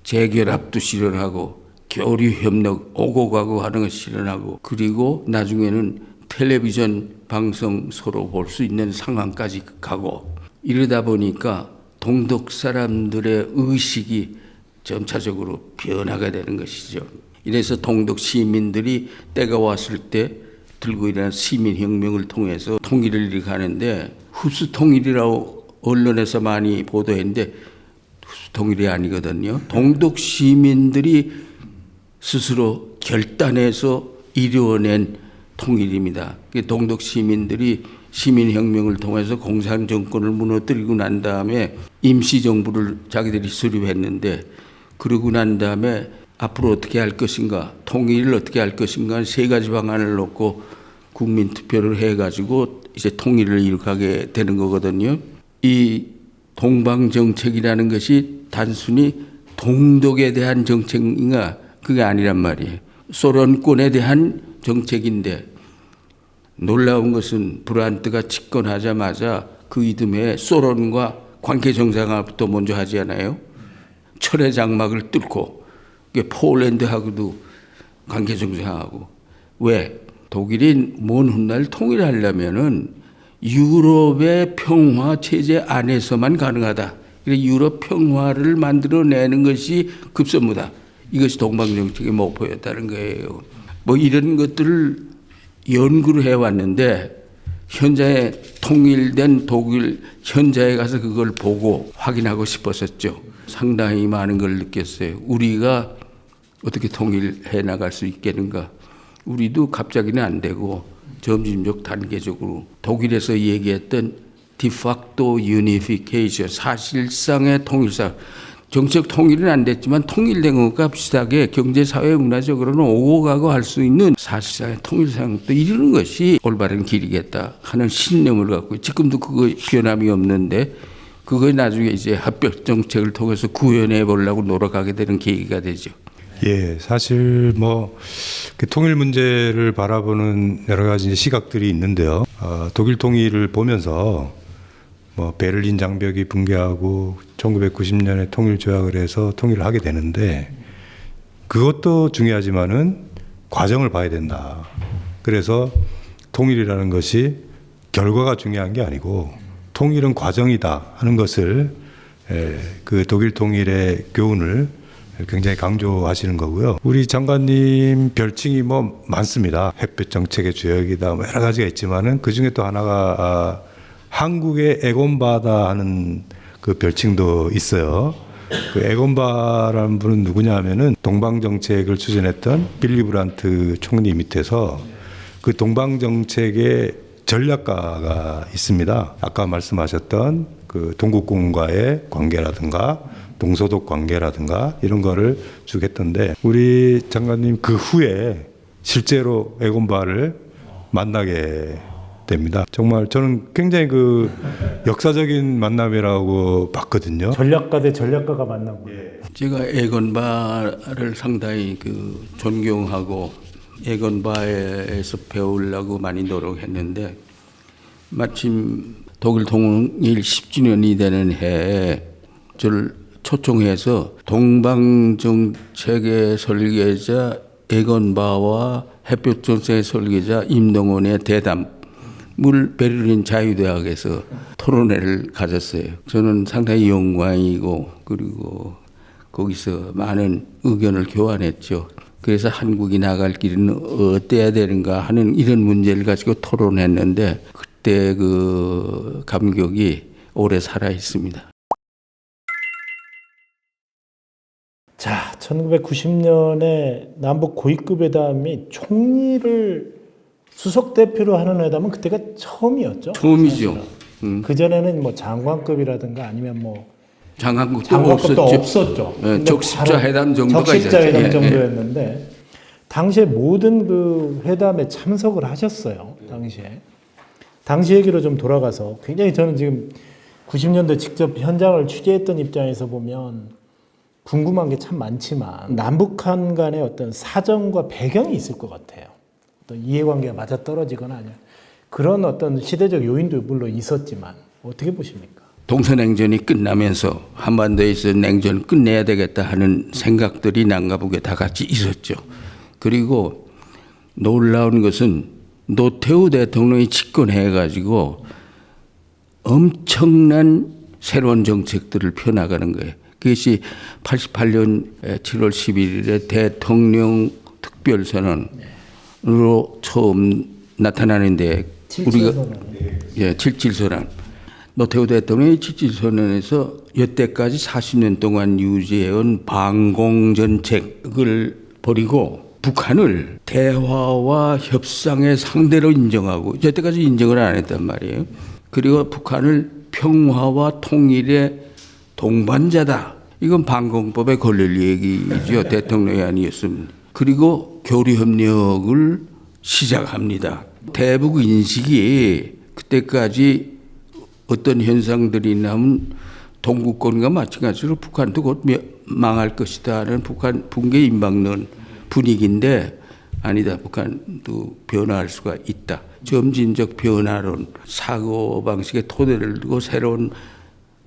B: 재결합도 실현하고 교류협력 오고 가고 하는 걸 실현하고 그리고 나중에는 텔레비전 방송 서로 볼 수 있는 상황까지 가고 이러다 보니까 동독 사람들의 의식이 점차적으로 변하게 되는 것이죠. 이래서 동독 시민들이 때가 왔을 때 들고 일어난 시민혁명을 통해서 통일을 이룩하는데 흡수 통일이라고 언론에서 많이 보도했는데 흡수 통일이 아니거든요. 동독 시민들이 스스로 결단해서 이루어낸 통일입니다. 동독 시민들이 시민혁명을 통해서 공산정권을 무너뜨리고 난 다음에 임시정부를 자기들이 수립했는데, 그러고 난 다음에 앞으로 어떻게 할 것인가, 통일을 어떻게 할 것인가 세 가지 방안을 놓고 국민투표를 해가지고 이제 통일을 이룩하게 되는 거거든요. 이 동방정책이라는 것이 단순히 동독에 대한 정책인가, 그게 아니란 말이에요. 소련권에 대한 정책인데, 놀라운 것은 브란트가 집권하자마자 그 이듬해 소련과 관계 정상화부터 먼저 하지 않아요? 철의 장막을 뚫고 폴란드하고도 관계 정상화하고. 왜? 독일이 먼 훗날 통일하려면은 유럽의 평화 체제 안에서만 가능하다. 유럽 평화를 만들어내는 것이 급선무다. 이것이 동방정책의 목표였다는 거예요. 뭐 이런 것들을 연구를 해왔는데, 현재 통일된 독일 현장에 가서 그걸 보고 확인하고 싶었었죠. 상당히 많은 걸 느꼈어요. 우리가 어떻게 통일해 나갈 수 있겠는가. 우리도 갑자기는 안 되고 점진적 단계적으로 독일에서 얘기했던 디facto unification, 사실상의 통일상, 정책 통일은 안 됐지만 통일된 것과 비슷하게 경제, 사회, 문화적으로는 오고 가고 할 수 있는 사실상의 통일상도 이루는 것이 올바른 길이겠다 하는 신념을 갖고, 지금도 그거 변함이 없는데, 그걸 나중에 이제 합병 정책을 통해서 구현해 보려고 노력하게 되는 계기가 되죠.
C: 예, 사실 뭐 통일 문제를 바라보는 여러 가지 시각들이 있는데요. 독일 통일을 보면서 뭐 베를린 장벽이 붕괴하고 1990년에 통일 조약을 해서 통일을 하게 되는데, 그것도 중요하지만은 과정을 봐야 된다. 그래서 통일이라는 것이 결과가 중요한 게 아니고 통일은 과정이다 하는 것을 그 독일 통일의 교훈을 굉장히 강조하시는 거고요. 우리 장관님 별칭이 뭐 많습니다. 햇볕 정책의 주역이다, 뭐 여러 가지가 있지만은 그 중에 또 하나가 한국의 에곤바다 하는 그 별칭도 있어요. 그 에곤바라는 분은 누구냐 하면은 동방정책을 추진했던 빌리 브란트 총리 밑에서 그 동방정책의 전략가가 있습니다. 아까 말씀하셨던 그 동국공과의 관계라든가 동서독 관계라든가 이런 거를 쭉 했던데, 우리 장관님 그 후에 실제로 에곤바를 만나게 됩니다. 정말 저는 굉장히 그 역사적인 만남이라고 봤거든요.
A: 전략가 대 전략가가 만난 거예요.
B: 제가 에건바를 상당히 그 존경하고 에건바에서 배우려고 많이 노력했는데, 마침 독일 통일 10주년이 되는 해에 저를 초청해서 동방정책의 설계자 에건바와 햇볕정책의 설계자 임동원의 대담을 베를린 자유대학에서 토론회를 가졌어요. 저는 상당히 영광이고, 그리고 거기서 많은 의견을 교환했죠. 그래서 한국이 나갈 길은 어때야 되는가 하는 이런 문제를 가지고 토론했는데, 그때 그 감격이 오래 살아 있습니다.
A: 자, 1990년에 남북 고위급 회담이 총리를 수석 대표로 하는 회담은 그때가 처음이었죠.
B: 처음이죠.
A: 그전에는 뭐 장관급이라든가 아니면 뭐
B: 장관급도
A: 없었죠.
B: 네, 적십자 회담 정도가
A: 적십자
B: 있었죠.
A: 회담
B: 예,
A: 정도였는데, 당시에 모든 그 회담에 참석을 하셨어요. 당시 얘기로 좀 돌아가서, 굉장히 저는 지금 90년대 직접 현장을 취재했던 입장에서 보면 궁금한 게 참 많지만, 남북한 간의 어떤 사정과 배경이 있을 것 같아요. 어떤 이해관계가 맞아 떨어지거나 아니면 그런 어떤 시대적 요인도 물론 있었지만, 어떻게 보십니까?
B: 동서냉전이 끝나면서 한반도에서 냉전을 끝내야 되겠다 하는 생각들이 난가보게 다 같이 있었죠. 그리고 놀라운 것은 노태우 대통령이 집권해가지고 엄청난 새로운 정책들을 펴나가는 거예요. 그것이 88년 7월 11일에 대통령 특별선언으로 처음 나타나는데 우리가
A: 77선언.
B: 예, 77선언. 노태우 대통령이 77선언에서 여태까지 40년 동안 유지해온 방공정책을 버리고 북한을 대화와 협상의 상대로 인정하고 여태까지 인정을 안 했단 말이에요. 그리고 북한을 평화와 통일의 동반자다. 이건 방공법에 걸릴 얘기죠. 대통령이 아니었으면. 그리고 교류협력을 시작합니다. 대북 인식이 그때까지 어떤 현상들이 있냐면 동구권과 마찬가지로 북한도 곧 망할 것이다는 북한 붕괴 임박론 분위기인데 아니다. 북한도 변화할 수가 있다. 점진적 변화론, 사고방식의 토대를 두고 새로운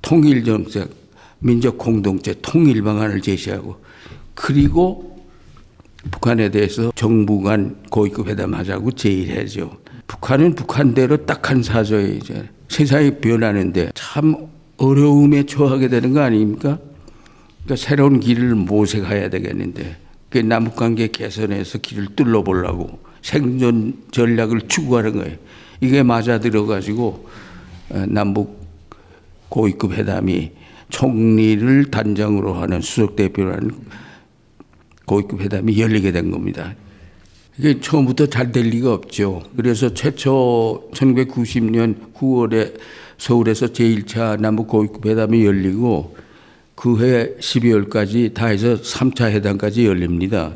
B: 통일정책, 민족 공동체 통일 방안을 제시하고 그리고 북한에 대해서 정부 간 고위급 회담하자고 제의하죠. 북한은 북한대로 딱한 사조에 이제 세상이 변하는데 참 어려움에 처하게 되는 거 아닙니까? 그러니까 새로운 길을 모색해야 되겠는데 그 남북관계 개선에서 길을 뚫어보려고 생존 전략을 추구하는 거예요. 이게 맞아 들어가지고 남북 고위급 회담이 총리를 단장으로 하는 수석 대표라는 고위급 회담이 열리게 된 겁니다. 이게 처음부터 잘 될 리가 없죠. 그래서 최초 1990년 9월에 서울에서 제1차 남북 고위급 회담이 열리고 그 해 12월까지 다 해서 3차 회담까지 열립니다.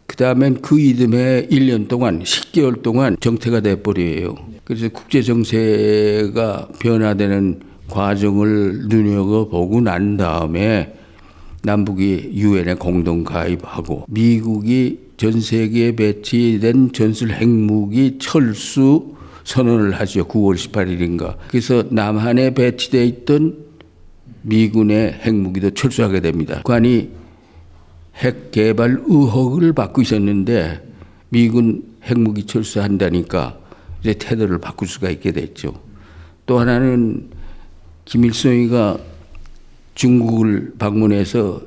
B: 그 다음엔 그 이듬해 1년 동안 10개월 동안 정체가 돼버려요. 그래서 국제 정세가 변화되는 과정을 눈여겨보고 난 다음에 남북이 유엔에 공동 가입하고 미국이 전 세계에 배치된 전술 핵무기 철수 선언을 하죠. 9월 18일인가. 그래서 남한에 배치되어 있던 미군의 핵무기도 철수하게 됩니다. 북한이 핵 개발 의혹을 받고 있었는데 미군 핵무기 철수한다니까 이제 태도를 바꿀 수가 있게 됐죠. 또 하나는 김일성이가 중국을 방문해서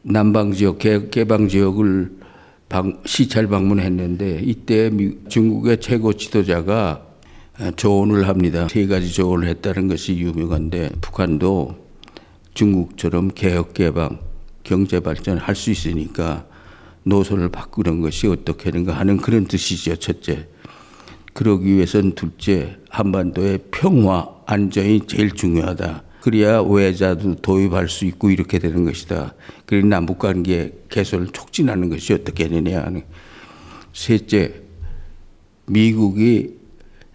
B: 남방 지역, 개방 지역을 시찰 방문했는데 이때 중국의 최고 지도자가 조언을 합니다. 3가지 조언을 했다는 것이 유명한데 북한도 중국처럼 개혁 개방, 경제 발전할 수 있으니까 노선을 바꾸는 것이 어떻게 하는가 하는 그런 뜻이죠. 첫째. 그러기 위해서는 둘째, 한반도의 평화, 안정이 제일 중요하다. 그래야 외자도 도입할 수 있고 이렇게 되는 것이다. 그리고 남북관계 개선을 촉진하는 것이 어떻게 되느냐 하는. 셋째, 미국이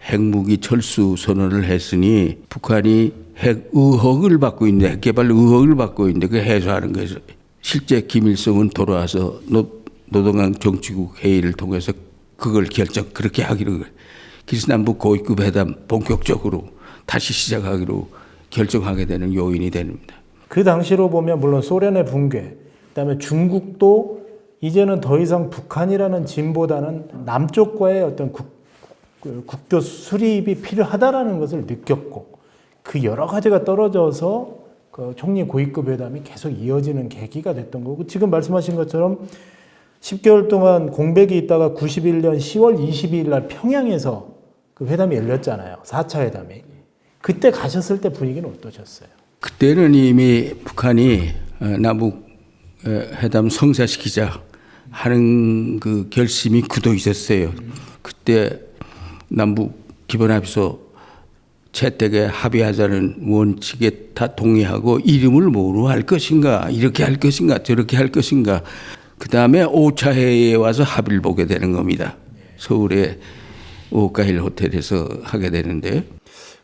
B: 핵무기 철수 선언을 했으니 북한이 핵 의혹을 받고 있는데 핵 개발 의혹을 받고 있는데 그 해소하는 거죠. 실제 김일성은 돌아와서 노동당 정치국 회의를 통해서 그걸 그렇게 하기로 그래서 남북 고위급 회담 본격적으로 다시 시작하기로 결정하게 되는 요인이 됩니다.
A: 그 당시로 보면 물론 소련의 붕괴, 그다음에 중국도 이제는 더 이상 북한이라는 짐보다는 남쪽과의 어떤 국교 수립이 필요하다라는 것을 느꼈고 그 여러 가지가 떨어져서 그 총리 고위급 회담이 계속 이어지는 계기가 됐던 거고 지금 말씀하신 것처럼 10개월 동안 공백이 있다가 91년 10월 22일 날 평양에서 그 회담이 열렸잖아요. 4차 회담이. 그때 가셨을 때 분위기는 어떠셨어요?
B: 그때는 이미 북한이 남북 회담 성사시키자 하는 그 결심이 굳어 있었어요. 그때 남북 기본합의서 채택에 합의하자는 원칙에 다 동의하고 이름을 뭐로 할 것인가, 이렇게 할 것인가, 저렇게 할 것인가. 그 다음에 5차 회의에 와서 합의를 보게 되는 겁니다. 서울의 오카힐 호텔에서 하게 되는데.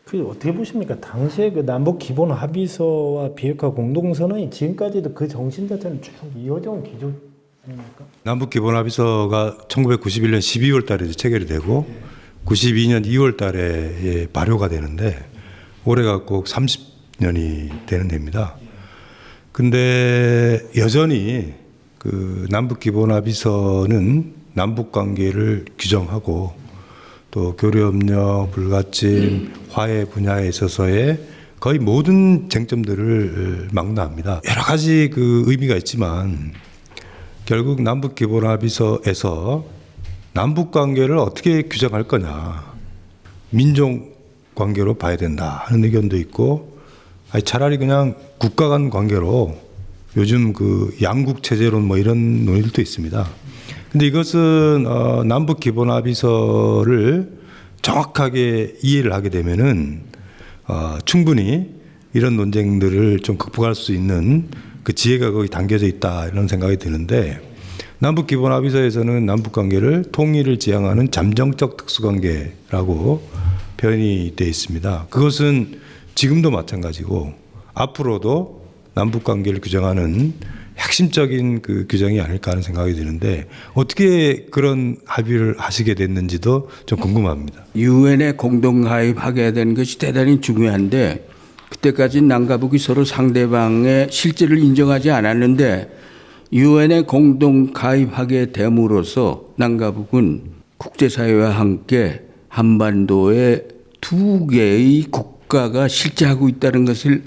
A: 그 어떻게 보십니까? 당시에 그 남북 기본 합의서와 비핵화 공동선언이 지금까지도 그 정신 자체는 쭉 이어져 온 기조 아닙니까?
C: 남북 기본 합의서가 1991년 12월 달에 체결이 되고 92년 2월 달에 발효가 되는데 올해가 꼭 30년이 되는 해입니다. 근데 여전히 그 남북 기본 합의서는 남북 관계를 규정하고 또 교류협력, 불가침, 화해 분야에 있어서의 거의 모든 쟁점들을 망라합니다. 여러 가지 그 의미가 있지만 결국 남북 기본 합의서에서 남북 관계를 어떻게 규정할 거냐. 민족 관계로 봐야 된다 하는 의견도 있고, 아니 차라리 그냥 국가 간 관계로, 요즘 그 양국 체제론 뭐 이런 논의들도 있습니다. 근데 이것은 남북 기본 합의서를 정확하게 이해를 하게 되면은 충분히 이런 논쟁들을 좀 극복할 수 있는 그 지혜가 거기 담겨져 있다 이런 생각이 드는데, 남북 기본 합의서에서는 남북 관계를 통일을 지향하는 잠정적 특수관계라고 표현이 되어 있습니다. 그것은 지금도 마찬가지고 앞으로도 남북 관계를 규정하는 핵심적인 그 규정이 아닐까 하는 생각이 드는데, 어떻게 그런 합의를 하시게 됐는지도 좀 궁금합니다.
B: 유엔에 공동 가입하게 된 것이 대단히 중요한데, 그때까지 남과북이 서로 상대방의 실제를 인정하지 않았는데 유엔에 공동 가입하게 됨으로써 남과북은 국제사회와 함께 한반도에 두 개의 국가가 실제하고 있다는 것을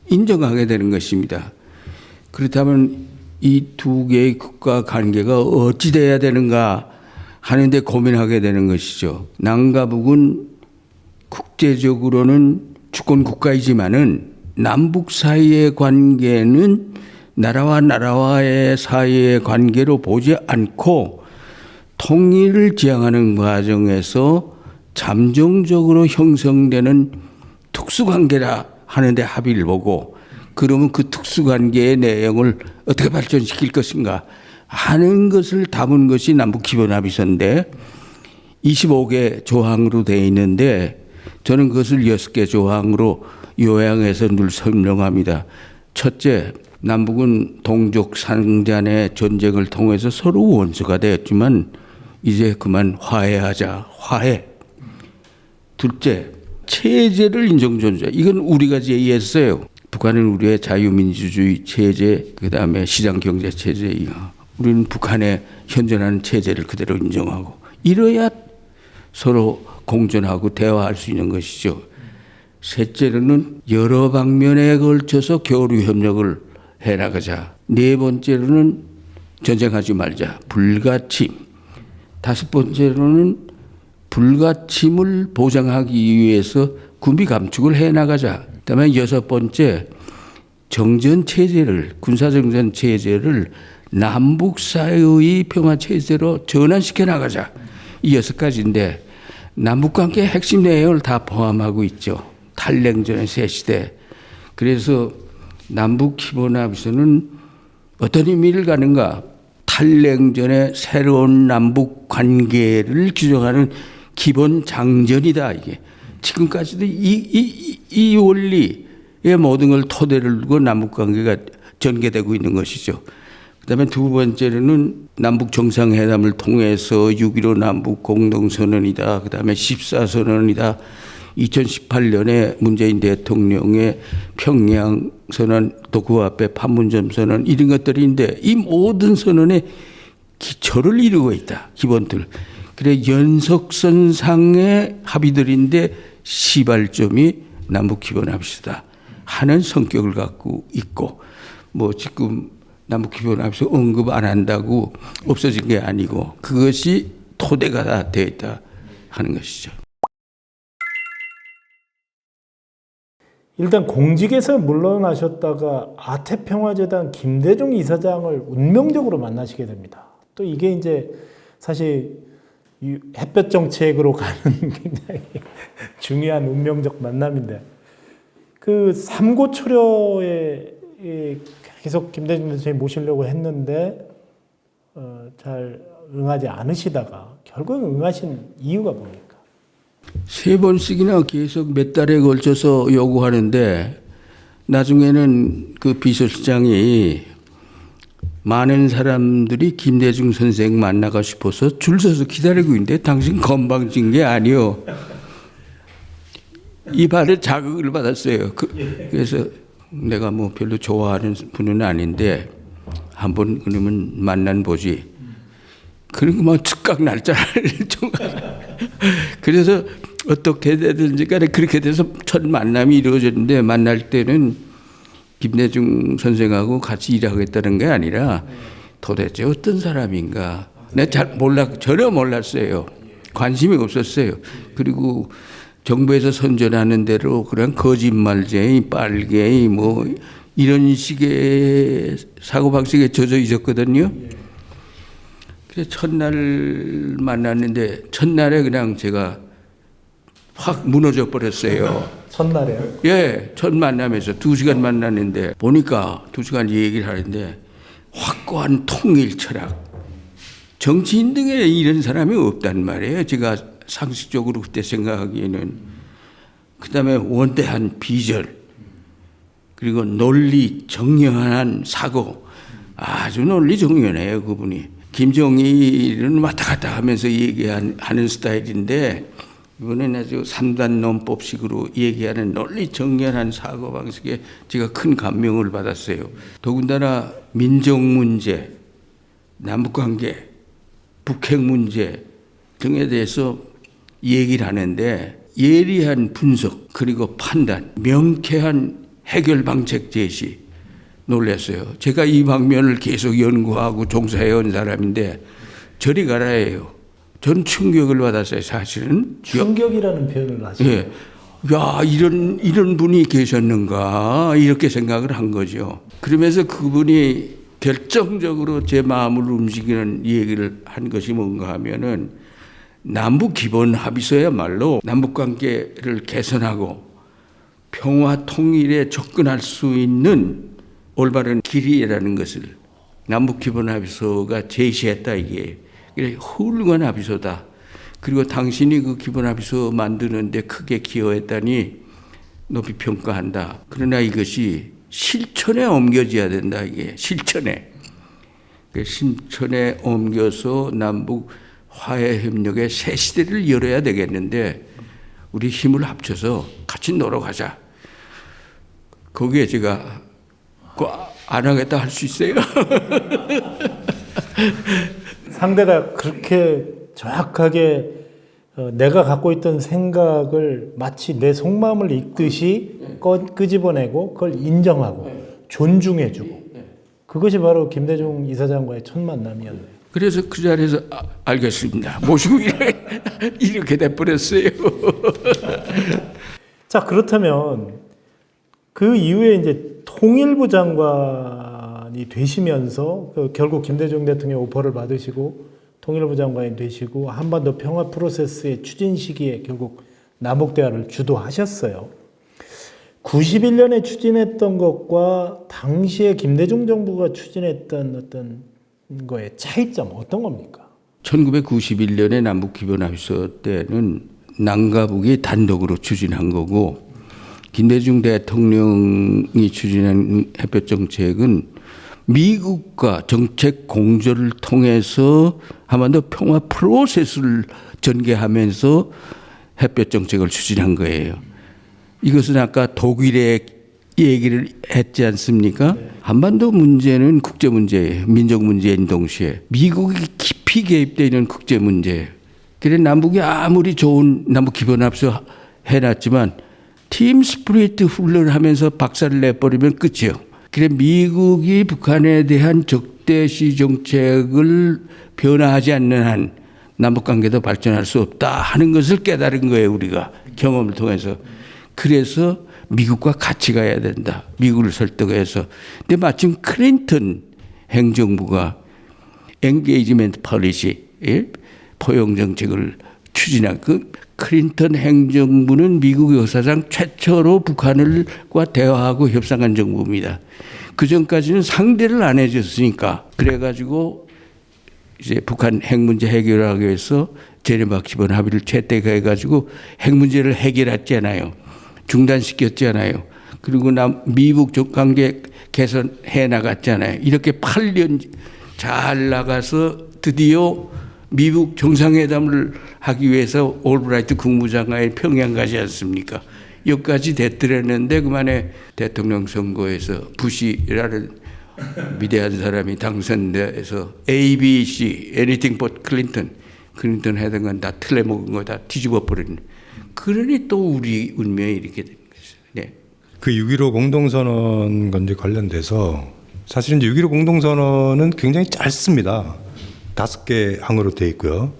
B: 인정하게 되는 것입니다. 그렇다면 이 두 개의 국가 관계가 어찌 돼야 되는가 하는데 고민하게 되는 것이죠. 남과북은 국제적으로는 주권 국가이지만은 남북 사이의 관계는 나라와 나라와의 사이의 관계로 보지 않고 통일을 지향하는 과정에서 잠정적으로 형성되는 특수관계라 하는데 합의를 보고, 그러면 그 특수관계의 내용을 어떻게 발전시킬 것인가 하는 것을 담은 것이 남북기본합의서인데 25개 조항으로 되어 있는데, 저는 그것을 6개 조항으로 요약해서 늘 설명합니다. 첫째, 남북은 동족 상잔의 전쟁을 통해서 서로 원수가 되었지만 이제 그만 화해하자. 화해. 둘째, 체제를 인정존재. 이건 우리가 제의했어요. 북한은 우리의 자유민주주의 체제, 그다음에 시장경제 체제이고, 우리는 북한의 현존하는 체제를 그대로 인정하고, 이래야 서로 공존하고 대화할 수 있는 것이죠. 셋째로는 여러 방면에 걸쳐서 교류 협력을 해나가자. 네 번째로는 전쟁하지 말자. 불가침. 다섯 번째로는 불가침을 보장하기 위해서 군비 감축을 해나가자. 그다음에 여섯 번째, 정전 체제를, 군사정전 체제를 남북 사이의 평화 체제로 전환시켜 나가자. 이 6가지인데 남북관계의 핵심 내용을 다 포함하고 있죠. 탈냉전의 새 시대. 그래서 남북기본합의서는 어떤 의미를 가는가? 탈냉전의 새로운 남북관계를 규정하는 기본 장전이다. 이게 지금까지도 이 원리의 모든 걸 토대를 두고 남북관계가 전개되고 있는 것이죠. 그다음에 두 번째로는 남북 정상회담을 통해서 6.15 남북 공동선언이다. 그다음에 14선언이다. 2018년에 문재인 대통령의 평양 선언, 또 그 앞에 판문점 선언, 이런 것들인데 이 모든 선언의 기초를 이루고 있다. 기본들. 그래 연속선상의 합의들인데 시발점이 남북기본합의서다 하는 성격을 갖고 있고, 뭐 지금 남북기본합의서 언급 안 한다고 없어진 게 아니고 그것이 토대가 다 되어 있다 하는 것이죠.
A: 일단 공직에서 물러나셨다가 아태평화재단 김대중 이사장을 운명적으로 만나시게 됩니다. 또 이게 이제 사실 햇볕 정책으로 가는 굉장히 중요한 운명적 만남인데, 그 삼고초려에 계속 김대중 선생님 모시려고 했는데 잘 응하지 않으시다가 결국 응하신 이유가 뭡니까?
B: 3번씩이나 계속 몇 달에 걸쳐서 요구하는데 나중에는 그 비서실장이 많은 사람들이 김대중 선생 만나고 싶어서 줄 서서 기다리고 있는데 당신 건방진 게 아니요. 이 말에 자극을 받았어요. 그래서 내가 뭐 별로 좋아하는 분은 아닌데 한번 그러면 만난 보지. 그러니까 뭐 즉각 날짜를 좀 그래서 어떻게 되든지 간에 그렇게 돼서 첫 만남이 이루어졌는데, 만날 때는 김대중 선생하고 같이 일하겠다는 게 아니라 도대체 어떤 사람인가, 내가 전혀 몰랐어요. 관심이 없었어요. 그리고 정부에서 선전하는 대로 그냥 거짓말쟁이, 빨갱이 뭐 이런 식의 사고방식에 젖어 있었거든요. 그래서 첫날 만났는데 첫날에 그냥 제가 확 무너져 버렸어요.
A: 첫날에요?
B: 예, 첫 만남에서 2시간 만났는데 보니까 2시간 얘기를 하는데 확고한 통일 철학. 정치인 등에 이런 사람이 없단 말이에요. 제가 상식적으로 그때 생각하기에는. 그다음에 원대한 비전, 그리고 논리 정연한 사고. 아주 논리 정연해요, 그분이. 김정일은 왔다 갔다 하면서 얘기하는 스타일인데 이번엔 아주 3단 논법식으로 얘기하는 논리 정연한 사고방식에 제가 큰 감명을 받았어요. 더군다나 민족 문제, 남북관계, 북핵 문제 등에 대해서 얘기를 하는데 예리한 분석 그리고 판단, 명쾌한 해결 방책 제시 놀랐어요. 제가 이 방면을 계속 연구하고 종사해온 사람인데 저리 가라예요. 전 충격을 받았어요, 사실은.
A: 충격이라는 표현을 하시죠.
B: 예. 야, 이런 분이 계셨는가, 이렇게 생각을 한 거죠. 그러면서 그분이 결정적으로 제 마음을 움직이는 얘기를 한 것이 뭔가 하면은 남북 기본 합의서야말로 남북 관계를 개선하고 평화 통일에 접근할 수 있는 올바른 길이라는 것을 남북 기본 합의서가 제시했다, 이게. 그래, 훌륭한 합의서다. 그리고 당신이 그 기본 합의서 만드는데 크게 기여했다니 높이 평가한다. 그러나 이것이 실천에 옮겨져야 된다, 이게. 실천에 옮겨서 남북 화해 협력의 새 시대를 열어야 되겠는데 우리 힘을 합쳐서 같이 놀아가자. 거기에 제가 안 하겠다 할 수 있어요.
A: 상대가 그렇게 정확하게 내가 갖고 있던 생각을 마치 내 속마음을 읽듯이 끄집어내고 그걸 인정하고 존중해주고 그것이 바로 김대중 이사장과의 첫 만남이었네요.
B: 그래서 그 자리에서 알겠습니다. 모시고 이렇게 돼버렸어요.
A: 자, 그렇다면 그 이후에 이제 통일부 장관이 되시면서 결국 김대중 대통령 오퍼를 받으시고 통일부 장관이 되시고 한반도 평화 프로세스의 추진 시기에 결국 남북대화를 주도하셨어요. 91년에 추진했던 것과 당시에 김대중 정부가 추진했던 어떤 거의 차이점 어떤 겁니까?
B: 1991년에 남북기본합의서 때는 남과 북이 단독으로 추진한 거고 김대중 대통령이 추진한 햇볕 정책은 미국과 정책 공조를 통해서 한반도 평화 프로세스를 전개하면서 햇볕 정책을 추진한 거예요. 이것은 아까 독일의 얘기를 했지 않습니까? 한반도 문제는 국제 문제예요. 민족 문제인 동시에 미국이 깊이 개입되어 있는 국제 문제예요. 그래 남북이 아무리 좋은 남북 기본합의서 해놨지만 팀 스프리트 훈련하면서 박살을 내버리면 끝이에요. 그래 미국이 북한에 대한 적대시 정책을 변화하지 않는 한 남북관계도 발전할 수 없다 하는 것을 깨달은 거예요. 우리가 경험을 통해서. 그래서 미국과 같이 가야 된다. 미국을 설득해서. 근데 마침 클린턴 행정부가 엔게이지먼트 폴리시, 포용 정책을 추진한 그 클린턴 행정부는 미국 역사상 최초로 북한과 대화하고 협상한 정부입니다. 그 전까지는 상대를 안 해줬으니까. 그래가지고 이제 북한 핵 문제 해결하기 위해서 제네바 기본 합의를 채택해가지고 핵 문제를 해결했잖아요. 중단시켰잖아요. 그리고 미북 관계 개선해 나갔잖아요. 이렇게 8년 잘 나가서 드디어 미북 정상회담을 하기 위해서 올브라이트 국무장관이 평양 가지 않습니까? 여기까지 됐더랬는데 그만에 대통령 선거에서 부시라는 위대한 사람이 당선돼서 ABC, anything but 클린턴 하던 건 다 틀려먹은 거 다 뒤집어 버리는. 그러니 또 우리 운명이 이렇게 된 거죠. 네.
C: 그 6.15 공동선언 건데 관련돼서 사실은 이제 6.15 공동선언은 굉장히 짧습니다. 5개 항으로 되어 있고요.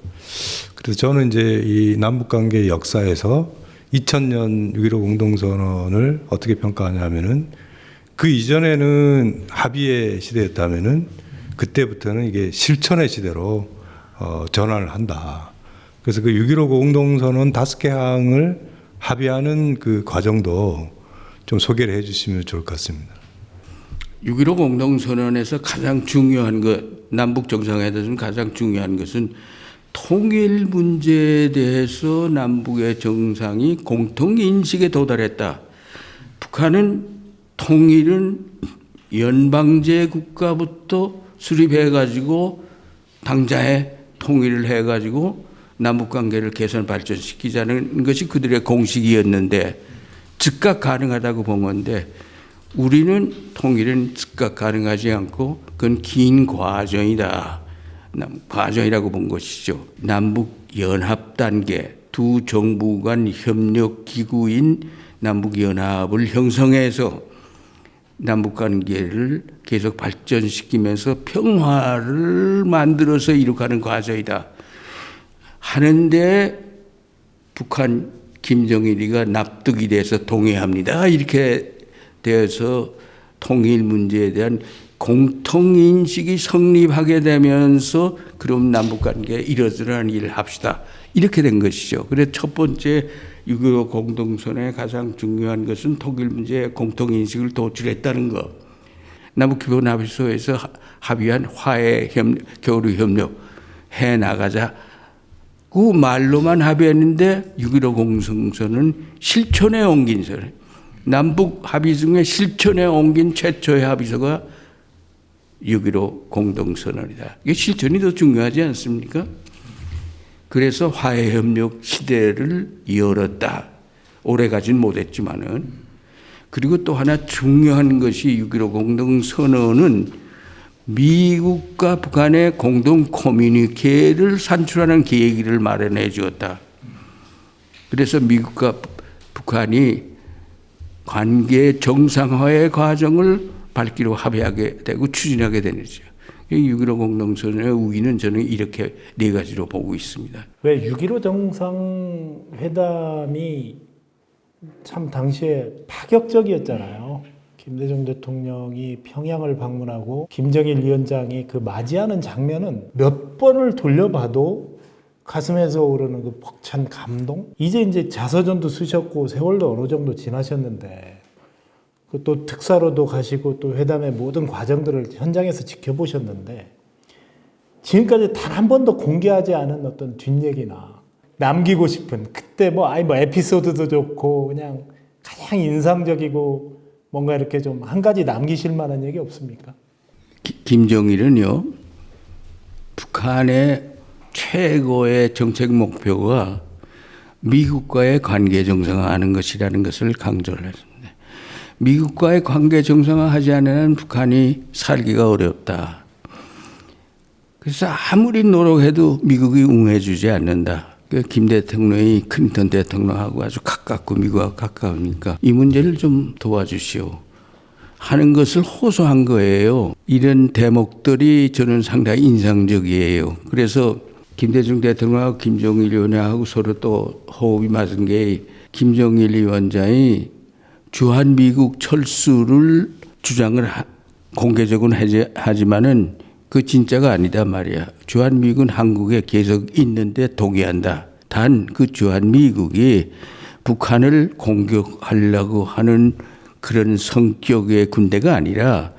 C: 그래서 저는 이제 이 남북관계 역사에서 2000년 6.15 공동선언을 어떻게 평가하냐면은 그 이전에는 합의의 시대였다면은 그때부터는 이게 실천의 시대로 전환을 한다. 그래서 그 6.15 공동선언 5개 항을 합의하는 그 과정도 좀 소개를 해 주시면 좋을 것 같습니다.
B: 6.15 공동선언에서 가장 중요한 것, 남북 정상회담에서 가장 중요한 것은 통일 문제에 대해서 남북의 정상이 공통 인식에 도달했다. 북한은 통일은 연방제 국가부터 수립해가지고 당장에 통일을 해가지고 남북관계를 개선 발전시키자는 것이 그들의 공식이었는데 즉각 가능하다고 본 건데 우리는 통일은 즉각 가능하지 않고 그건 긴 과정이다. 과정이라고 본 것이죠. 남북 연합 단계 두 정부 간 협력 기구인 남북 연합을 형성해서 남북 관계를 계속 발전시키면서 평화를 만들어서 이룩하는 과정이다. 하는데 북한 김정일이가 납득이 돼서 동의합니다. 이렇게 되어서 통일 문제에 대한 공통인식이 성립하게 되면서 그럼 남북관계에 이러저러한 일을 합시다. 이렇게 된 것이죠. 그래서 첫 번째 6.15 공동선언의 가장 중요한 것은 통일 문제에 공통인식을 도출했다는 것. 남북기본합의소에서 합의한 화해, 교류협력 해나가자. 그 말로만 합의했는데 6.15 공동선언은 실천에 옮긴 선. 남북 합의 중에 실천에 옮긴 최초의 합의서가 6.15 공동선언이다. 이게 실천이 더 중요하지 않습니까? 그래서 화해협력 시대를 열었다. 오래가진 못했지만은. 그리고 또 하나 중요한 것이 6.15 공동선언은 미국과 북한의 공동 커뮤니케를 산출하는 계기를 마련해 주었다. 그래서 미국과 북한이 관계 정상화의 과정을 밟기로 합의하게 되고 추진하게 되는지요. 6.15 공동선언의 우위는 저는 이렇게 네 가지로 보고 있습니다.
A: 왜 6.15 정상회담이 참 당시에 파격적이었잖아요. 김대중 대통령이 평양을 방문하고 김정일 위원장이 그 맞이하는 장면은 몇 번을 돌려봐도 가슴에서 오르는 그 벅찬 감동? 이제 자서전도 쓰셨고 세월도 어느 정도 지나셨는데 또 특사로도 가시고 또 회담의 모든 과정들을 현장에서 지켜보셨는데 지금까지 단 한 번도 공개하지 않은 어떤 뒷얘기나 남기고 싶은 그때 에피소드도 좋고 그냥 가장 인상적이고 뭔가 이렇게 좀 한 가지 남기실 만한 얘기 없습니까?
B: 김정일은요, 북한의 최고의 정책 목표가 미국과의 관계 정상화하는 것이라는 것을 강조를 했습니다. 미국과의 관계 정상화하지 않으면 북한이 살기가 어렵다. 그래서 아무리 노력해도 미국이 웅해주지 않는다. 김 대통령이 클린턴 대통령하고 아주 가깝고 미국하고 가까우니까 이 문제를 좀 도와주시오 하는 것을 호소한 거예요. 이런 대목들이 저는 상당히 인상적이에요. 그래서 김대중 대통령하고 김정일 위원장하고 서로 또 호흡이 맞은 게 김정일 위원장이 주한미국 철수를 주장을 공개적으로 하지만은 그 진짜가 아니다 말이야. 주한미국은 한국에 계속 있는데 동의한다. 단 그 주한미국이 북한을 공격하려고 하는 그런 성격의 군대가 아니라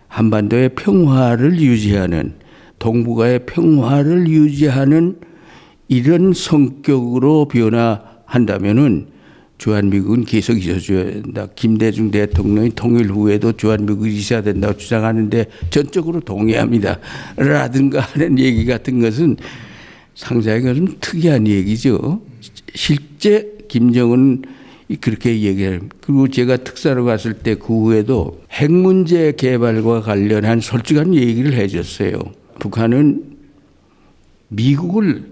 B: 한반도의 평화를 유지하는 동북아의 평화를 유지하는 이런 성격으로 변화한다면은 주한미국은 계속 있어줘야 된다. 김대중 대통령이 통일 후에도 주한미국이 있어야 된다고 주장하는데 전적으로 동의합니다. 라든가 하는 얘기 같은 것은 상당히 좀 특이한 얘기죠. 실제 김정은 그렇게 얘기해요. 그리고 제가 특사로 갔을 때 그 후에도 핵 문제 개발과 관련한 솔직한 얘기를 해줬어요. 북한은 미국을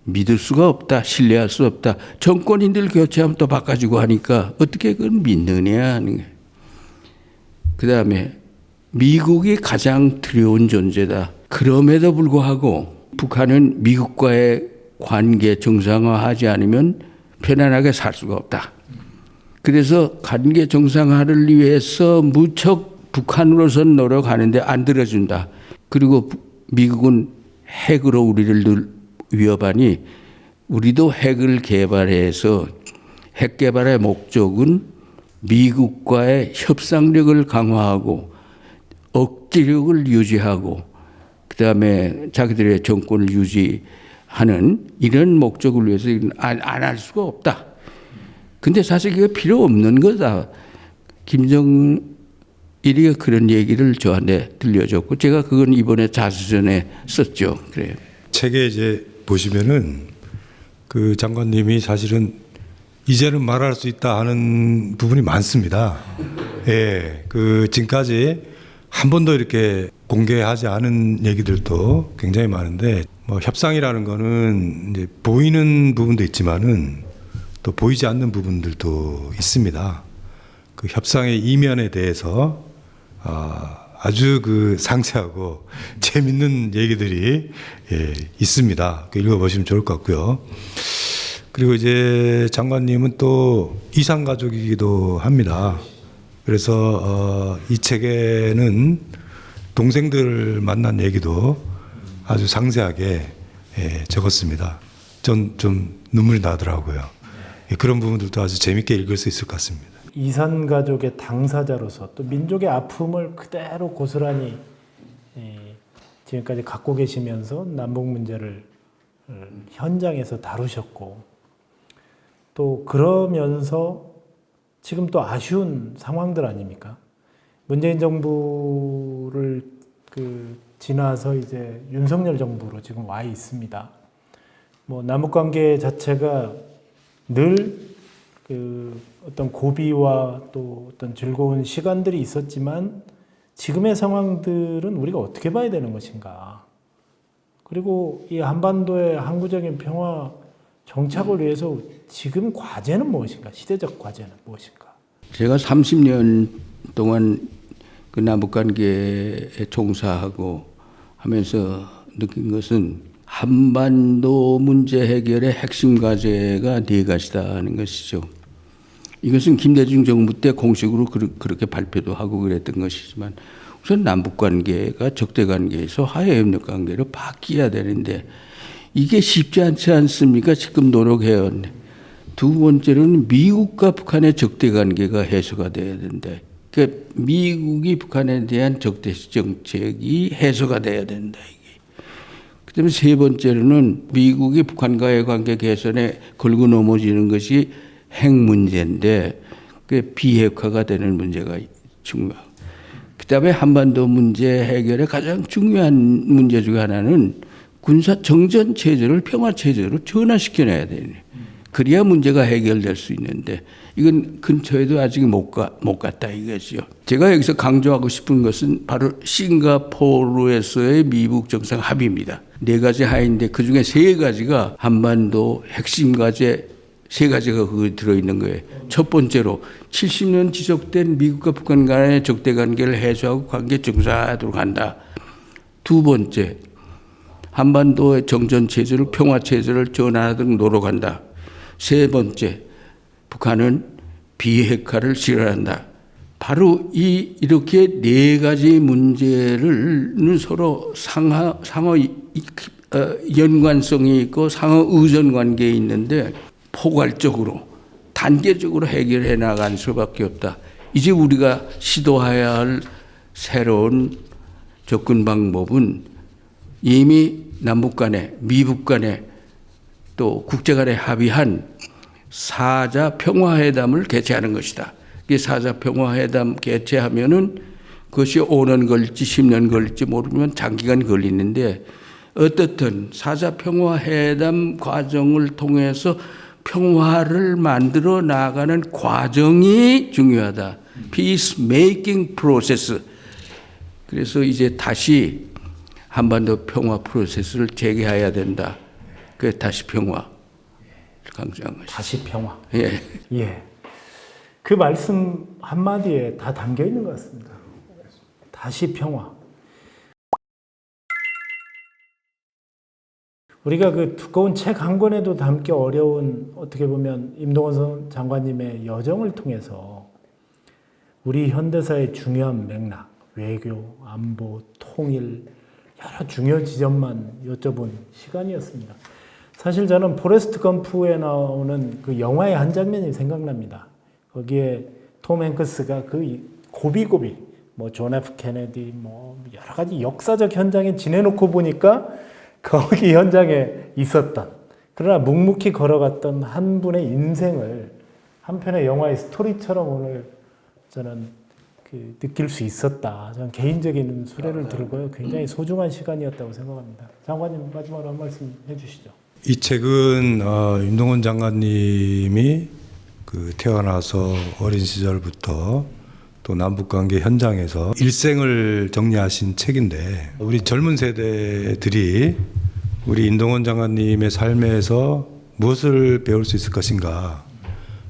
B: 믿을 수가 없다. 신뢰할 수 없다. 정권인들 교체하면 또 바꿔주고 하니까 어떻게 그걸 믿느냐 하는 거예요. 그다음에 미국이 가장 두려운 존재다. 그럼에도 불구하고 북한은 미국과의 관계 정상화하지 않으면 편안하게 살 수가 없다. 그래서 관계 정상화를 위해서 무척 북한으로선 노력하는데 안 들어준다. 그리고 미국은 핵으로 우리를 위협하니 우리도 핵을 개발해서 핵 개발의 목적은 미국과의 협상력을 강화하고 억지력을 유지하고 그다음에 자기들의 정권을 유지하는 이런 목적을 위해서 안 할 수가 없다. 근데 사실 그게 필요 없는 거다. 김정일이 그런 얘기를 저한테 들려줬고 제가 그건 이번에 자수전에 썼죠. 그래요.
C: 책에 이제 보시면은 그 장관님이 사실은 이제는 말할 수 있다 하는 부분이 많습니다. 예, 그 지금까지 한 번도 이렇게 공개하지 않은 얘기들도 굉장히 많은데 뭐 협상이라는 거는 이제 보이는 부분도 있지만은 또 보이지 않는 부분들도 있습니다. 그 협상의 이면에 대해서 아주 그 상세하고 재밌는 얘기들이 있습니다. 읽어보시면 좋을 것 같고요. 그리고 이제 장관님은 또 이산가족이기도 합니다. 그래서 이 책에는 동생들 만난 얘기도 아주 상세하게 적었습니다. 전 좀 눈물이 나더라고요. 그런 부분들도 아주 재밌게 읽을 수 있을 것 같습니다.
A: 이산 가족의 당사자로서 또 민족의 아픔을 그대로 고스란히 지금까지 갖고 계시면서 남북 문제를 현장에서 다루셨고 또 그러면서 지금 또 아쉬운 상황들 아닙니까? 문재인 정부를 지나서 이제 윤석열 정부로 지금 와 있습니다. 뭐 남북 관계 자체가 늘 어떤 고비와 또 어떤 즐거운 시간들이 있었지만 지금의 상황들은 우리가 어떻게 봐야 되는 것인가? 그리고 이 한반도의 항구적인 평화 정착을 위해서 지금 과제는 무엇인가? 시대적 과제는 무엇인가?
B: 제가 30년 동안 그 남북관계에 종사하고 하면서 느낀 것은 한반도 문제 해결의 핵심 과제가 네 가지다 하는 것이죠. 이것은 김대중 정부 때 공식으로 그렇게 발표도 하고 그랬던 것이지만 우선 남북관계가 적대관계에서 화해협력관계로 바뀌어야 되는데 이게 쉽지 않지 않습니까? 지금 노력해요. 두 번째로는 미국과 북한의 적대관계가 해소가 돼야 된다. 그러니까 미국이 북한에 대한 적대시 정책이 해소가 돼야 된다. 그다음에 세 번째로는 미국이 북한과의 관계 개선에 걸고 넘어지는 것이 핵 문제인데 그 비핵화가 되는 문제가 중요하고 그다음에 한반도 문제 해결의 가장 중요한 문제 중 하나는 군사 정전 체제를 평화 체제로 전환시켜내야 되네. 그래야 문제가 해결될 수 있는데 이건 근처에도 아직 못 갔다 이거죠. 제가 여기서 강조하고 싶은 것은 바로 싱가포르에서의 미북 정상 합의입니다. 4가지 하인데 그중에 3가지가 한반도 핵심 과제 3가지가 거기 들어있는 거예요. 첫 번째로 70년 지속된 미국과 북한 간의 적대관계를 해소하고 관계 정상화하도록 한다. 두 번째, 한반도의 정전체제를 평화체제를 전환하도록 노력한다. 세 번째, 북한은 비핵화를 실현한다. 바로 이렇게 4가지 문제를 서로 상호 연관성이 있고 상호 의존 관계에 있는데 포괄적으로 단계적으로 해결해 나갈 수밖에 없다. 이제 우리가 시도해야 할 새로운 접근 방법은 이미 남북 간에 미북 간에 또 국제 간에 합의한 4자 평화회담을 개최하는 것이다. 이 4자 평화회담 개최하면은 그것이 5년 걸릴지 10년 걸릴지 모르면 장기간 걸리는데 어떻든 4자 평화회담 과정을 통해서 평화를 만들어 나가는 과정이 중요하다. Peace making process. 그래서 이제 다시 한반도 평화 프로세스를 재개해야 된다. 그 다시 평화 강조한 것이죠.
A: 다시 평화.
B: 예.
A: 예. 그 말씀 한마디에 다 담겨 있는 것 같습니다. 다시 평화. 우리가 그 두꺼운 책 한 권에도 담기 어려운 어떻게 보면 임동원 장관님의 여정을 통해서 우리 현대사의 중요한 맥락, 외교, 안보, 통일 여러 중요 지점만 여쭤본 시간이었습니다. 사실 저는 포레스트 검프에 나오는 그 영화의 한 장면이 생각납니다. 거기에 톰 행크스가 그 고비고비 뭐 존 F 케네디 뭐 여러 가지 역사적 현장에 지내놓고 보니까 거기 현장에 있었던 그러나 묵묵히 걸어갔던 한 분의 인생을 한 편의 영화의 스토리처럼 오늘 저는 느낄 수 있었다. 저는 개인적인 수레를 들고요. 굉장히 소중한 시간이었다고 생각합니다. 장관님 마지막으로 한 말씀 해주시죠.
C: 이 책은 임동원 장관님이 그 태어나서 어린 시절부터 또 남북관계 현장에서 일생을 정리하신 책인데 우리 젊은 세대들이 우리 임동원 장관님의 삶에서 무엇을 배울 수 있을 것인가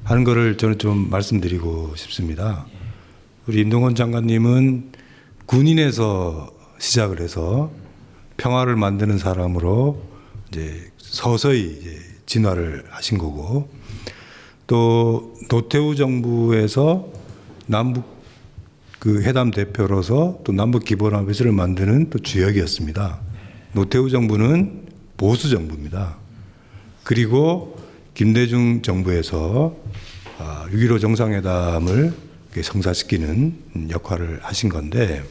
C: 하는 것을 저는 좀 말씀드리고 싶습니다. 우리 임동원 장관님은 군인에서 시작을 해서 평화를 만드는 사람으로 이제 서서히 이제 진화를 하신 거고 또 노태우 정부에서 남북 그 회담 대표로서 또 남북 기본합의서를 만드는 또 주역이었습니다. 노태우 정부는 보수 정부입니다. 그리고 김대중 정부에서 6.15 정상회담을 성사시키는 역할을 하신 건데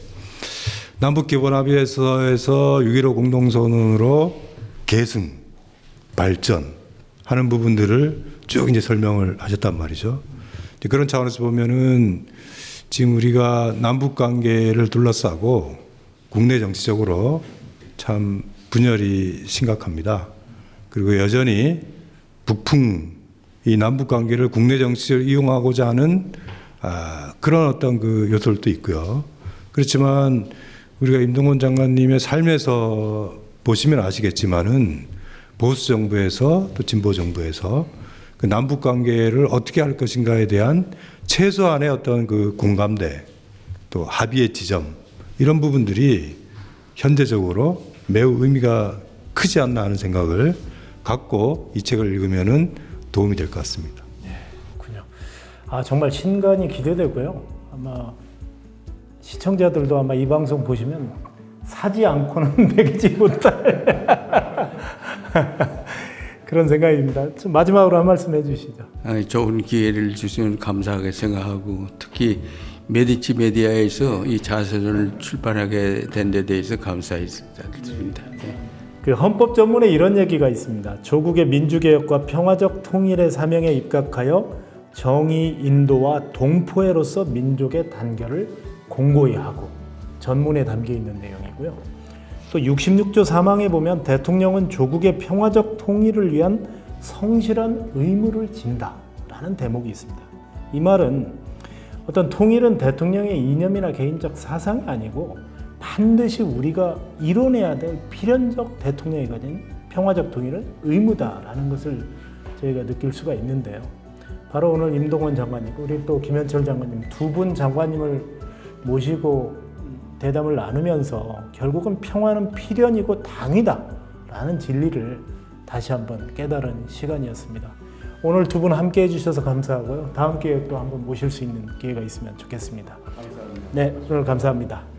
C: 남북 기본합의서에서 6.15 공동선언으로 계승, 발전하는 부분들을 쭉 이제 설명을 하셨단 말이죠. 그런 차원에서 보면은 지금 우리가 남북 관계를 둘러싸고 국내 정치적으로 참 분열이 심각합니다. 그리고 여전히 북풍 이 남북 관계를 국내 정치를 이용하고자 하는 그런 어떤 그 요소들도 있고요. 그렇지만 우리가 임동원 장관님의 삶에서 보시면 아시겠지만은 보수 정부에서 또 진보 정부에서 그 남북 관계를 어떻게 할 것인가에 대한 최소한의 어떤 그 공감대 또 합의의 지점 이런 부분들이 현대적으로 매우 의미가 크지 않나 하는 생각을 갖고 이 책을 읽으면은 도움이 될 것 같습니다.
A: 그렇군요. 정말 신간이 기대되고요. 아마 시청자들도 아마 이 방송 보시면 사지 않고는 먹이지 못할 그런 생각입니다. 마지막으로 한 말씀 해주시죠.
B: 좋은 기회를 주시면 감사하게 생각하고 특히 메디치 메디아에서 이 자서전을 출판하게 된 데 대해서 감사했습니다.
A: 그 헌법 전문에 이런 얘기가 있습니다. 조국의 민주개혁과 평화적 통일의 사명에 입각하여 정의 인도와 동포애로서 민족의 단결을 공고히 하고 전문에 담겨 있는 내용이고요. 또 66조 3항에 보면 대통령은 조국의 평화적 통일을 위한 성실한 의무를 진다라는 대목이 있습니다. 이 말은 어떤 통일은 대통령의 이념이나 개인적 사상이 아니고 반드시 우리가 이뤄내야 될 필연적 대통령이 가진 평화적 통일은 의무다라는 것을 저희가 느낄 수가 있는데요. 바로 오늘 임동원 장관님, 우리 또 김현철 장관님 두 분 장관님을 모시고 대담을 나누면서 결국은 평화는 필연이고 당위다라는 진리를 다시 한번 깨달은 시간이었습니다. 오늘 두 분 함께 해주셔서 감사하고요. 다음 기회에 또 한번 모실 수 있는 기회가 있으면 좋겠습니다. 감사합니다. 네, 오늘 감사합니다.